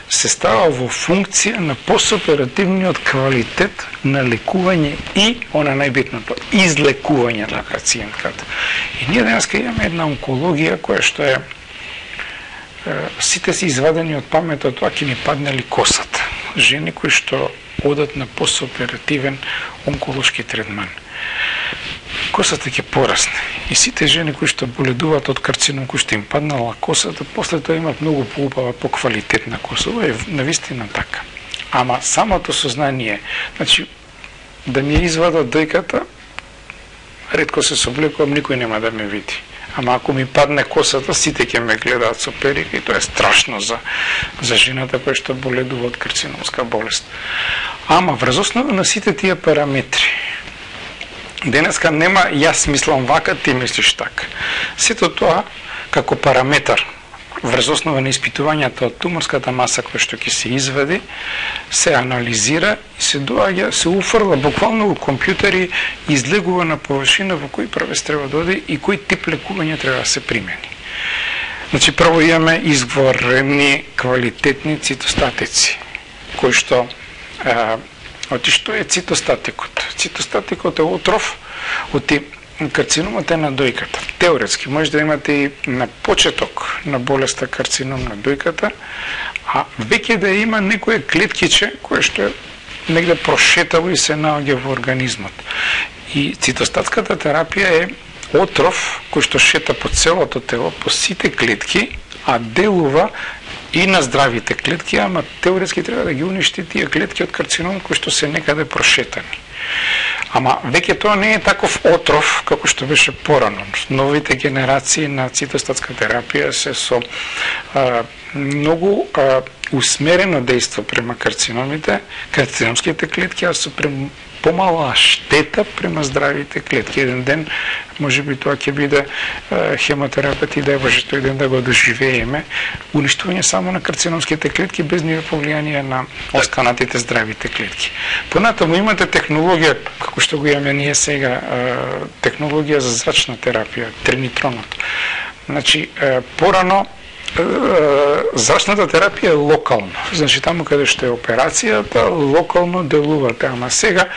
се става во функција на постоперативниот квалитет на лекување и, она најбитното, излекување на пациентката. И ние денеска имаме една онкологија која што е сите си извадени од паметот, тоа ќе ни падне ли косата. Жени кои што одат на постоперативен онколошки третман. Косата ќе порасне. И сите жени кои што боледуваат од карцином, кои што им паднала косата, после тоа имат многу поубава, поквалитетна коса. Ова е навистина така. Ама самото сознание, значи, да ми извадат дојката, ретко се собликувам, никој нема да ме види. Ама ако ми падне косата, сите ќе ме гледаат со перика и тоа е страшно за жената која што боледува од карциномска болест. Ама врз основа на сите тие параметри, денеска нема јас мислам вака, ти мислиш така. Сето тоа како параметар врз основа на испитувањата од туморската маса која што ќе се извади, се анализира и се доаѓа, се уфрла буквално во компјутери, излегува на површина во кој правец треба да оди и кој тип лекување треба да се примени. Значи прво имаме изворени квалитетни цитостатици, кои што што е цитостатикот? Цитостатикот е отров од карциномот е на дојката. Теоретски може да имате и на почеток на болеста карцином на дојката, а веќе да има некое клеткиче кое што е негде прошетало и се наоѓа во организмот. И цитостатската терапија е отров кој што шета по целото тело, по сите клетки, а делува и на здравите клетки, ама теоретски треба да ги уништи тие клетки од карцином кои што се некаде прошетани. Ама веќе тоа не е таков отров како што беше порано. Новите генерации на цитостатска терапија се со многу усмерено дејство према карциномите, карциномските клетки, а со помала штета према здравите клетки. Еден ден, може би тоа ќе биде хемотерапија и дај Боже тој ден да го доживееме, уништување само на карциномските клетки без никакво влијание на останатите здравите клетки. Понатаму имате технологија, како што го имаме ние сега, технологија за зрачна терапија, тринитронот. Значи, порано зрачната терапија е локално. Значи, таму каде што е операцијата, локално делувате. Ама сега,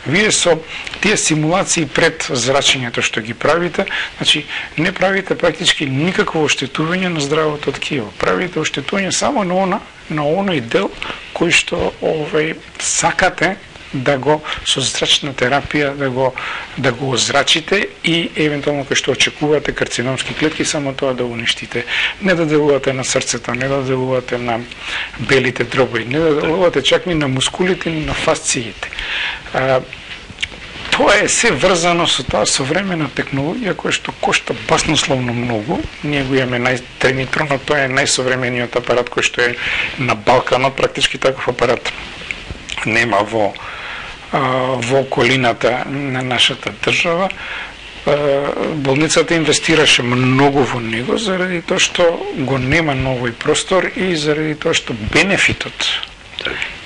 вие со тие симулации пред зрачењето што ги правите, значи, не правите практички никакво оштетување на здравото ткиво. Правите оштетување само на оној дел кој што сакате да го со зрачна терапија да го озрачите и евентуално кај што очекувате карциномски клетки, само тоа да уништите. Не да делувате на срцето, не да делувате на белите дробови, не да делувате чак ни на мускулите, ни на фасциите. Тоа е се врзано со таа современа технологија која што кошта баснословно многу. Ние го имаме Тренитронот, тоа е најсовремениот апарат кој што е на Балканот, практички таков апарат нема во околината на нашата држава. Болницата инвестираше многу во него заради тоа што го нема на овој простор и заради тоа што бенефитот,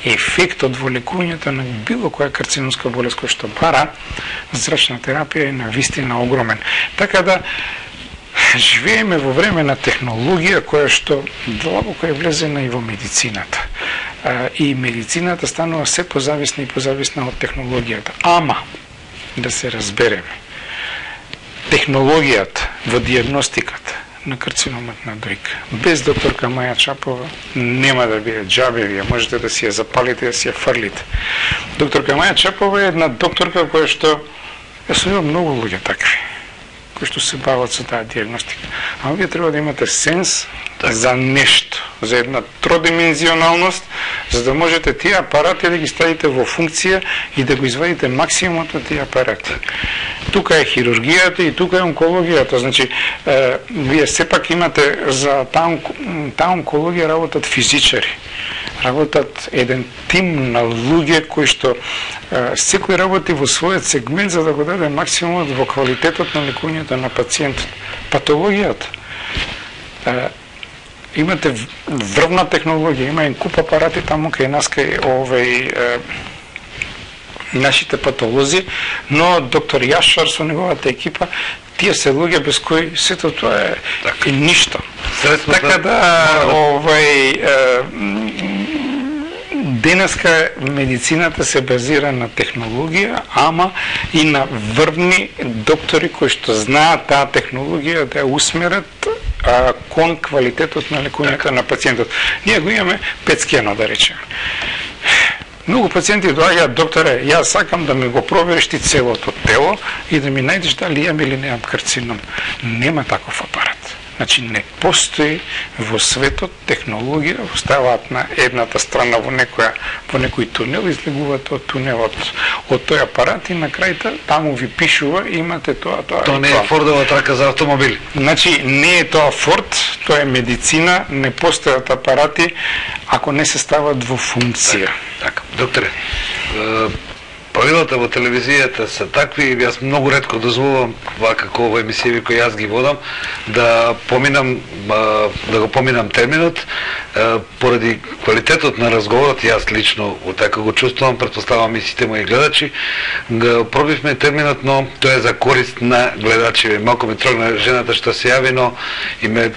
ефектот во лекувањето на било која карциномска болест која што бара зрачна терапија е навистина огромен. Така да живееме во време на технологија која што длабоко е влезена и во медицината. И медицината станува се позависна и позависна од технологијата. Ама, да се разбереме, технологијата во диагностиката на карциномот на дојка без докторка Маја Чапова нема да биде џабе, вие можете да си ја запалите, да си ја фрлите. Докторка Маја Чапова е една докторка која што со многу луѓе такви кои што се бават со таа диагностика. А вие треба да имате сенс за нешто, за една тродимензионалност, за да можете тие апарати да ги ставите во функција и да го извадите максимумот од тие апарати. Тука е хирургијата и тука е онкологијата. Значи, вие сепак имате за таа онкологија работат физичари. Работат еден тим на луѓе кои што секој работи во својот сегмент за да го даде максимумот во квалитетот на лекувањето на пациентот. Патологијата. Имате врвна технологија, има куп апарати таму кај нас кај нашите патолози, но доктор Јашар со неговата екипа, тие се луѓе без кои сето тоа е ништо. Така да денеска медицината се базира на технологија, ама и на врвни доктори кои што знаат таа технологија да ја усмерат кон квалитетот на лекувањето на пациентот. Ние го имаме петскено, да речеме. Многу пациенти доаѓаат, докторе, јас сакам да ми го провериш ти целото тело и да ми најдеш дали имам или немам карцином. Нема таков апарат. Значи не постои во светот технологија, оставаат на едната страна во некој тунел, излегуваат од тунелот од тој апарат и на крајта таму ви пишува имате тоа. Тоа не е Фордова трака за автомобили. Значи не е тоа Форд, тоа е медицина, не постојат апарати ако не се стават во функција. Така, докторе, правилата во телевизијата се такви и јас многу ретко дозволувам како во емисији кои јас ги водам да го поминам терминот поради квалитетот на разговорот. Јас лично така го чувствувам, претпоставам и сите мои гледачи, пробивме терминот, но тоа е за корист на гледачи. Малку ме трогна жената што се јави, но и ме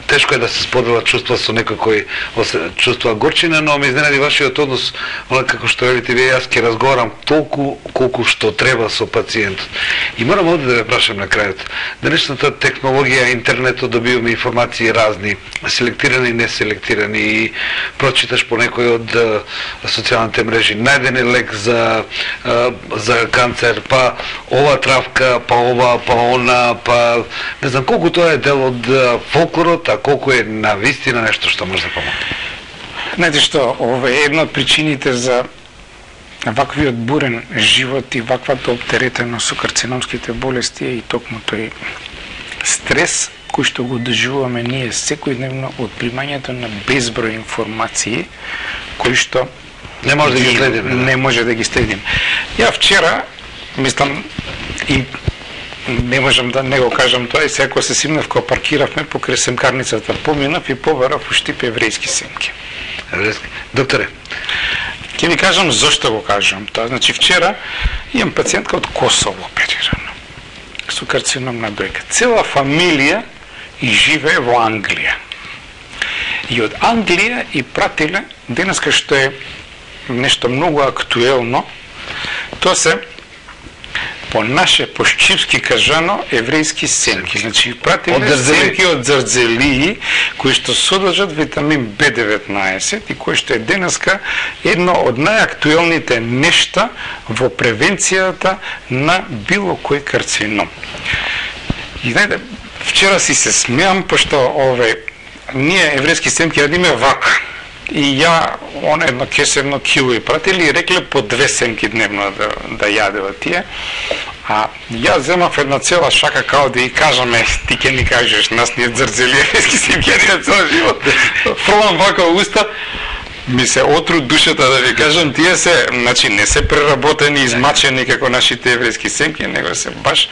тешко е да се сподела чувства со некој кој чувства горчина, но ме изненади вашиот однос, како што велите вие, јас ќе разговарам толку колку што треба со пациентот. И морам овде да ве прашам на крајот. Денешната технологија, интернетот, добиваме информации разни, селектирани и неселектирани, и прочиташ по некој од социјалните мрежи, најден е лек за канцер, па ова травка, па ова, па она, па не знам колку тоа е дел од фолклорот, колку е навистина нешто што може да помогне. Знаете што, ова е една од причините за ваквиот бурен живот и ваквата оптеретеност со карциномските болести и токму тој стрес кој што го доживуваме ние секојдневно од примањето на безброј информации кои што не може да ги следиме. Не може да ги следиме. Ја вчера, мислам, и не можам да не го кажам тоа, и сега кога се симнав, кога паркиравме покрај семкарницата, поминав и побарав уштип еврејски семки. Докторе, ќе ви кажам зошто го кажам тоа. Значи вчера имам пациентка од Косово оперирана со карцином на дојка. Цела фамилија и живее во Англија. И од Англија и пратиле денеска, што е нешто многу актуелно, тоа се по наше, по шчипски кажано, еврејски семки. Значи, пратиле семки од дзарзелии, кои што содржат витамин B19 и кои што е денеска едно од најактуелните нешта во превенцијата на било кој карцином. И знаете, вчера си се смеам, пошто ние еврејски семки јадиме вака. И ја, едно кесевно кило и пратили и рекле по 2 семки дневно да јадева тие. А ја земав една цела шака као да и кажаме, ти ке ни кажеш, нас ние дзарзели еврејски семки јадиме цел живот. Фрлам вака уста, ми се отру душата да ви кажам, тие се, значи не се преработени, измачени како нашите еврејски семки, него се баш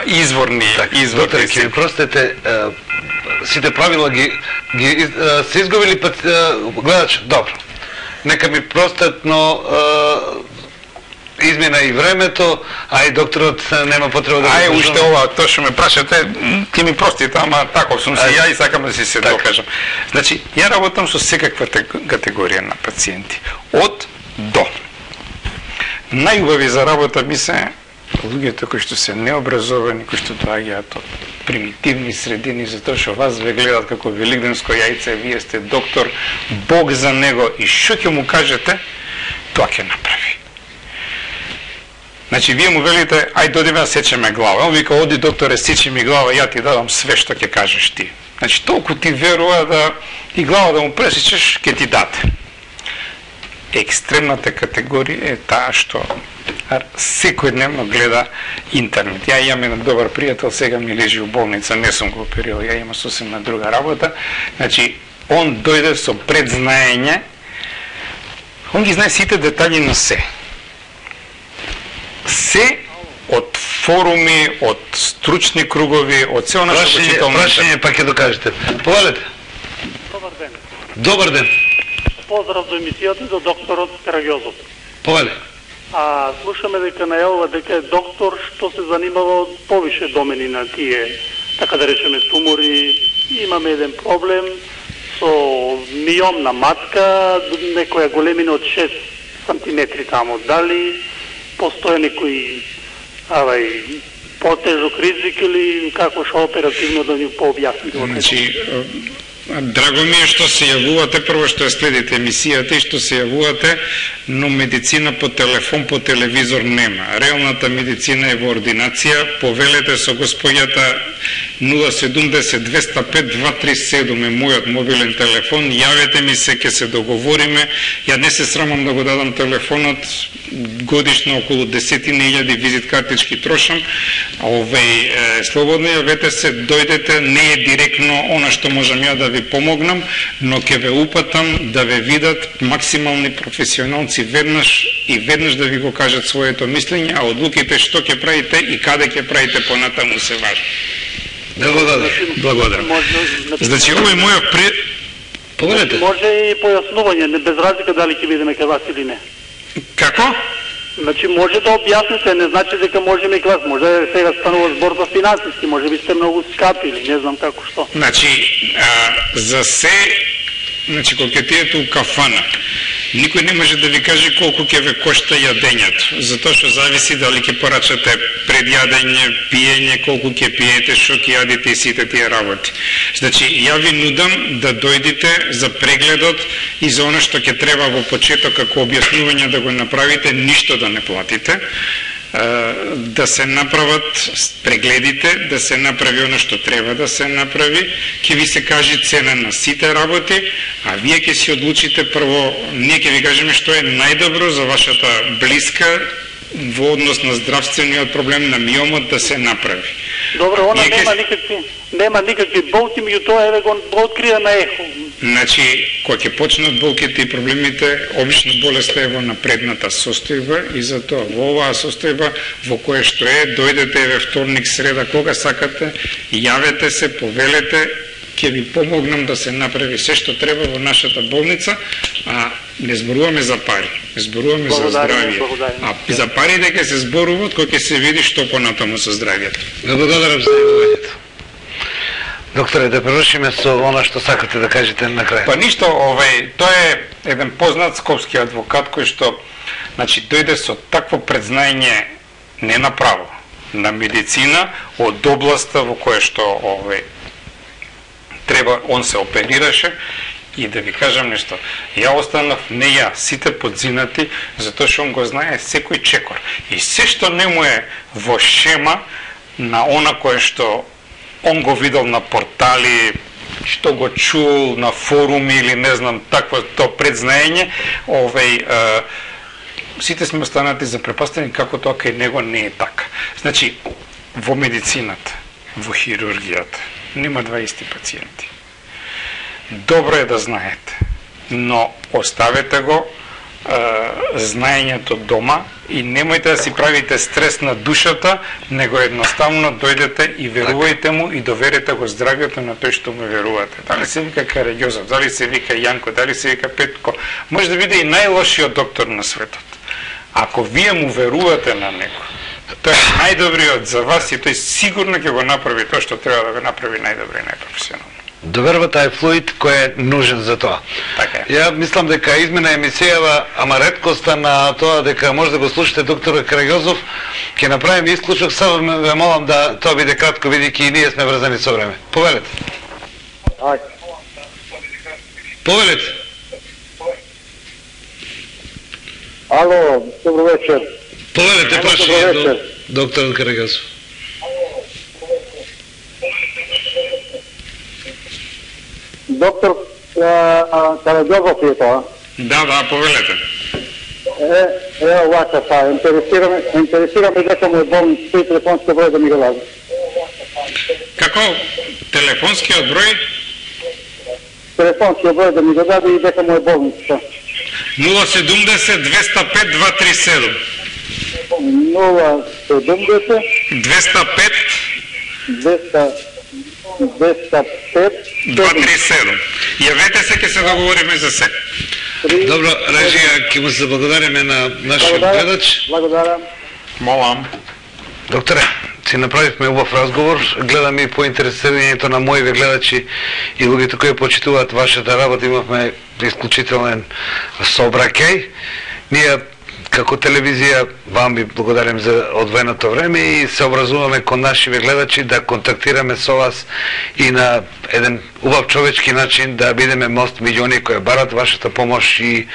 изворни Доктор, ќе ми простете, сите правила ги се изгубили гледач, добро. Нека ми простат, но измина и времето, а и докторот нема потреба да... Ај, уште ова, тоа што ме прашате, ќе ми простите, ама таков сум се ја и сакам да си се докажам. Значи, ја работам со секаква категорија на пациенти. Од до. Најубави за работа ми се луѓето кои што се необразовани, кои што доаѓаат од примитивни средини, затоа што вас ве гледат како великденско јајце, вие сте доктор, Бог за него, и што ќе му кажете, тоа ќе направи. Значи, вие му велите, ај додиме да сечеме глава. Он вика, оди докторе, сечи ми глава, ја ти дадам све што ќе кажеш ти. Значи, толку ти верува да и глава да му пресечеш, ќе ти даде. Екстремната категорија е таа што секојдневно гледа интернет. Ја имам еден добар пријател, сега ми лежи у болница, не сум го оперирал, ја има сосем на друга работа. Значи, он дојде со предзнаење, он ги знае сите детали на се. Се од форуми, од стручни кругови, од се она што читал. Прашање па ќе докажете. Повелете. Добар ден. Добар ден. Поздрав за емисијата за докторот Караѓозов. Повеле. Слушаме дека најавува дека е доктор што се занимава од повише домени на тие, така да речеме, тумори. Имаме еден проблем со миом на матка, некоја големина од 6 сантиметри тамо. Дали постоje некој потежок ризик или како што оперативно да ни пообјасните? Значи, драго ми е што се јавувате, прво што ја следите емисијата и што се јавувате, но медицина по телефон, по телевизор нема. Реалната медицина е во ординација, повелете со господјата 070-205-237 е мојот мобилен телефон, јавете ми се, ќе се договориме, ја не се срамам да го дадам телефонот, годишно околу 10.000 визит картички трошам, слободно јавете се, дојдете, не е директно она што можам ја да ви помогнам, но ќе ве упатам да ве видат максимални професионалци веднаш и веднаш да ви го кажат своето мислење, а одлуките што ќе правите и каде ќе правите понатаму се важни. Благодарам. Значи, овој мојот Повелете. Може и појаснување, без разлика дали ќе бидеме кај вас или не. Како? Значи, може да објасните, не значи дека можеме и кај вас. Може сега станува збор за финансиски, може би сте многу скапи или не знам како што. Значи, за се, значи, кога ќе тиете у кафана, никој не може да ви каже колку ќе ве кошта јадењето, затоа што зависи дали ќе порачате предјадење, пиење, колку ќе пиете, што ќе јадите и сите тие работи. Значи, ја ви нудам да дојдете за прегледот и за оно што ќе треба во почеток како објаснување да го направите, ништо да не платите, да се направат прегледите, да се направи оно што треба да се направи, ќе ви се кажи цена на сите работи, а вие ќе си одлучите прво, ние ќе ви кажеме што е најдобро за вашата блиска во однос на здравствениот проблем на миомот да се направи. Добро, она нема никакви болки, меѓутоа еве го открија на ехо. Значи, кога ќе почнат болките и проблемите, обично болеста е во напредната состојба и затоа во оваа состојба во која што е, дојдете еве вторник, среда, кога сакате, јавете се, повелете, ќе ви помогнам да се направи се што треба во нашата болница, а не зборуваме за пари, не зборуваме за здравје. А за парите ќе се зборуваат кога ќе се види што понатаму со здравјето. Благодарам за јавувањето. Докторе, да превршиме со она што сакате да кажете на крај. Па ништо, тој е еден познат скопски адвокат кој што дојде со такво предзнаење не на право, на медицина од областа во која што треба он се оперираше. И да ви кажам нешто, ја останав не ја, сите подзинати, затоа што он го знае секој чекор. И се што не му е во шема на она кое што он го видел на портали, што го чул на форуми или не знам такво то предзнаење, сите сме останати запрепастени како тоа кај него не е така. Значи, во медицината, во хирургијата, нема два исти пациенти. Добро е да знаете, но оставете го знаењето дома и немојте да си правите стрес на душата, него едноставно дојдете и верувајте му и доверете го здравјето на тој што му верувате. Дали се вика Караѓозов, дали се вика Јанко, дали се вика Петко, може да биде и најлошиот доктор на светот. Ако вие му верувате на него, тој е најдобриот за вас и тој сигурно ќе го направи тоа што треба да го направи најдобро и најпрофесионално. Доверва тај флуид кој е нужен за тоа. Така е. Ја мислам дека измена емисијава, ама реткоста на тоа дека може да го слушате доктор Караѓозов, ќе направиме исклучок, само ве молам да тоа биде кратко, бидејќи и ние сме врзани со време. Повелете. Повелете. Ало, добро вечер. Повелете прашање доктор Караѓозов. Доктор Караѓозов е тоа. Да, повелете. Овака са, интересираме дека му е болен тој телефонски број да ми го даде. Како телефонскиот број? Телефонски број да ми го даде и дека му е болница. 070 205 237. 070 205 237. Јавете се, ќе се договориме за се. Добро, Режија, ќе му се благодариме на нашиот гледач. Благодарам. Молам. Докторе, си направивме убав разговор, гледам и по интересирањето на моите гледачи и луѓето кои почитуваат вашата работа, имавме исклучителен сообраќај. Ние како телевизија вам ви благодарим за одвоеното време и се образуваме кон нашите гледачи да контактираме со вас и на еден убав човечки начин да бидеме мост меѓу оние кои барат вашата помош и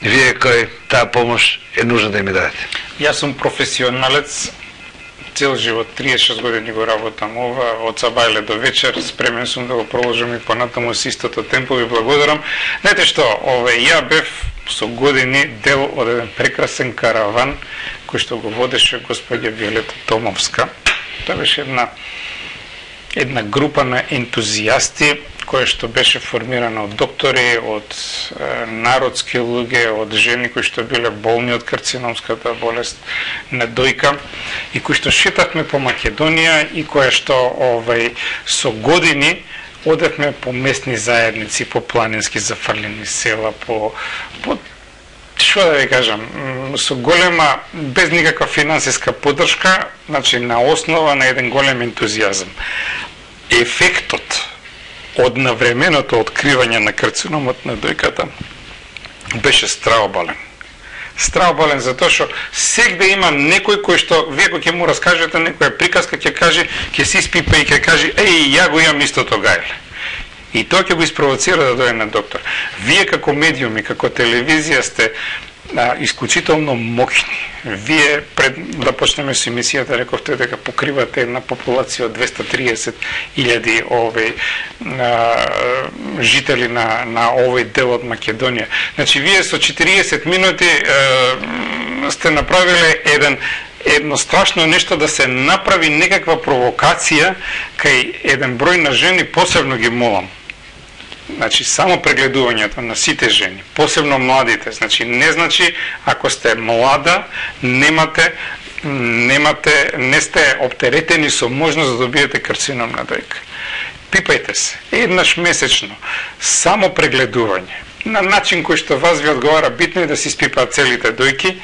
вие кои таа помош е нужно да им дадете. Јас сум професионалец, цел живот, 36 години го работам ова, од сабајле до вечер, спремен сум да го продолжам и понатаму с истото темпо, ви благодарам. Знаете што, ја бев со години дел од еден прекрасен караван кој што го водеше господја Виолета Томовска. Тоа беше една група на ентузијасти која што беше формирана од доктори, од народски луѓе, од жени кои што биле болни од карциномската болест на дојка и кои што шетавме по Македонија и која што со години одевме по местни заедници, по планински зафрлени села, по што да ви кажам, со голема, без никаква финансиска поддршка, значи на основа на еден голем ентузијазам. Ефектот од навременото откривање на карциномот на дојката беше страобален. Страобален затоа што сегде има некој кој што вие кога ќе му раскажете некоја приказка ќе каже, ќе се испипа и ќе каже ја го имам истото гајле. И тоа ќе го испровоцира да дојде на доктор. Вие како медиуми, како телевизија сте исклучително моќни. Вие пред да почнеме со емисијата рековте дека покривате една популација од 230.000 жители на овој дел од Македонија. Значи вие со 40 минути сте направиле едно страшно нешто да се направи некаква провокација кај еден број на жени, посебно ги молам. Значи, само прегледувањето на сите жени, посебно младите, значи, не значи, ако сте млада, не сте оптеретени со можност да добиете карцином на дојка. Пипајте се, еднаш месечно, само прегледување, на начин кој што вас ви одговара, битно е да си спипаат целите дојки,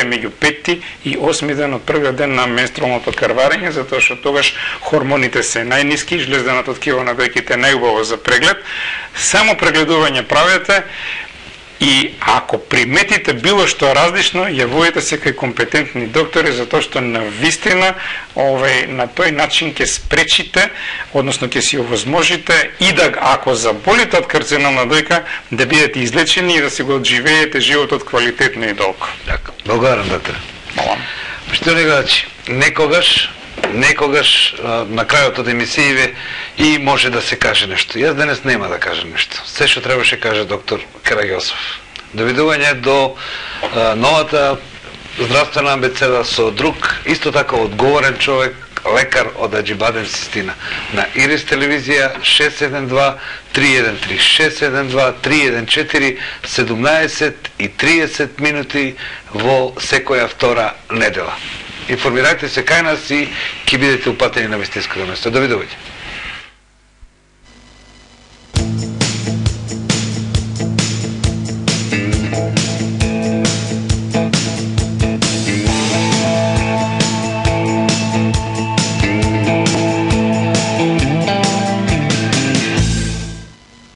е меѓу 5 и 8 ден од првиот ден на менструалното крварење, затоа што тогаш хормоните се најниски, жлезденото ткиво на дојките е најубаво за преглед. Само прегледување правете и ако приметите било што различно, јавувате се кај компетентни доктори, затоа што навистина на тој начин ќе спречите, односно ќе си овозможите и да, ако заболите од карцином дојка, да бидете излечени и да си го одживеете животот квалитетно и долго. Така, благодарам доктор. Молам. Поштовани гледачи, некогаш на крајот од емисиите и може да се каже нешто. Јас денес нема да кажам нешто. Се што требаше каже доктор Караѓосов. Довидување до новата здравствена абецеда со друг, исто така одговорен човек, лекар од Аџибаден Систина. На Ирис телевизија 672-313, 672-314, 17:30 минути во секоја втора недела. Информирајте се кај нас и ќе бидете упатени на вистинското место. Довидување.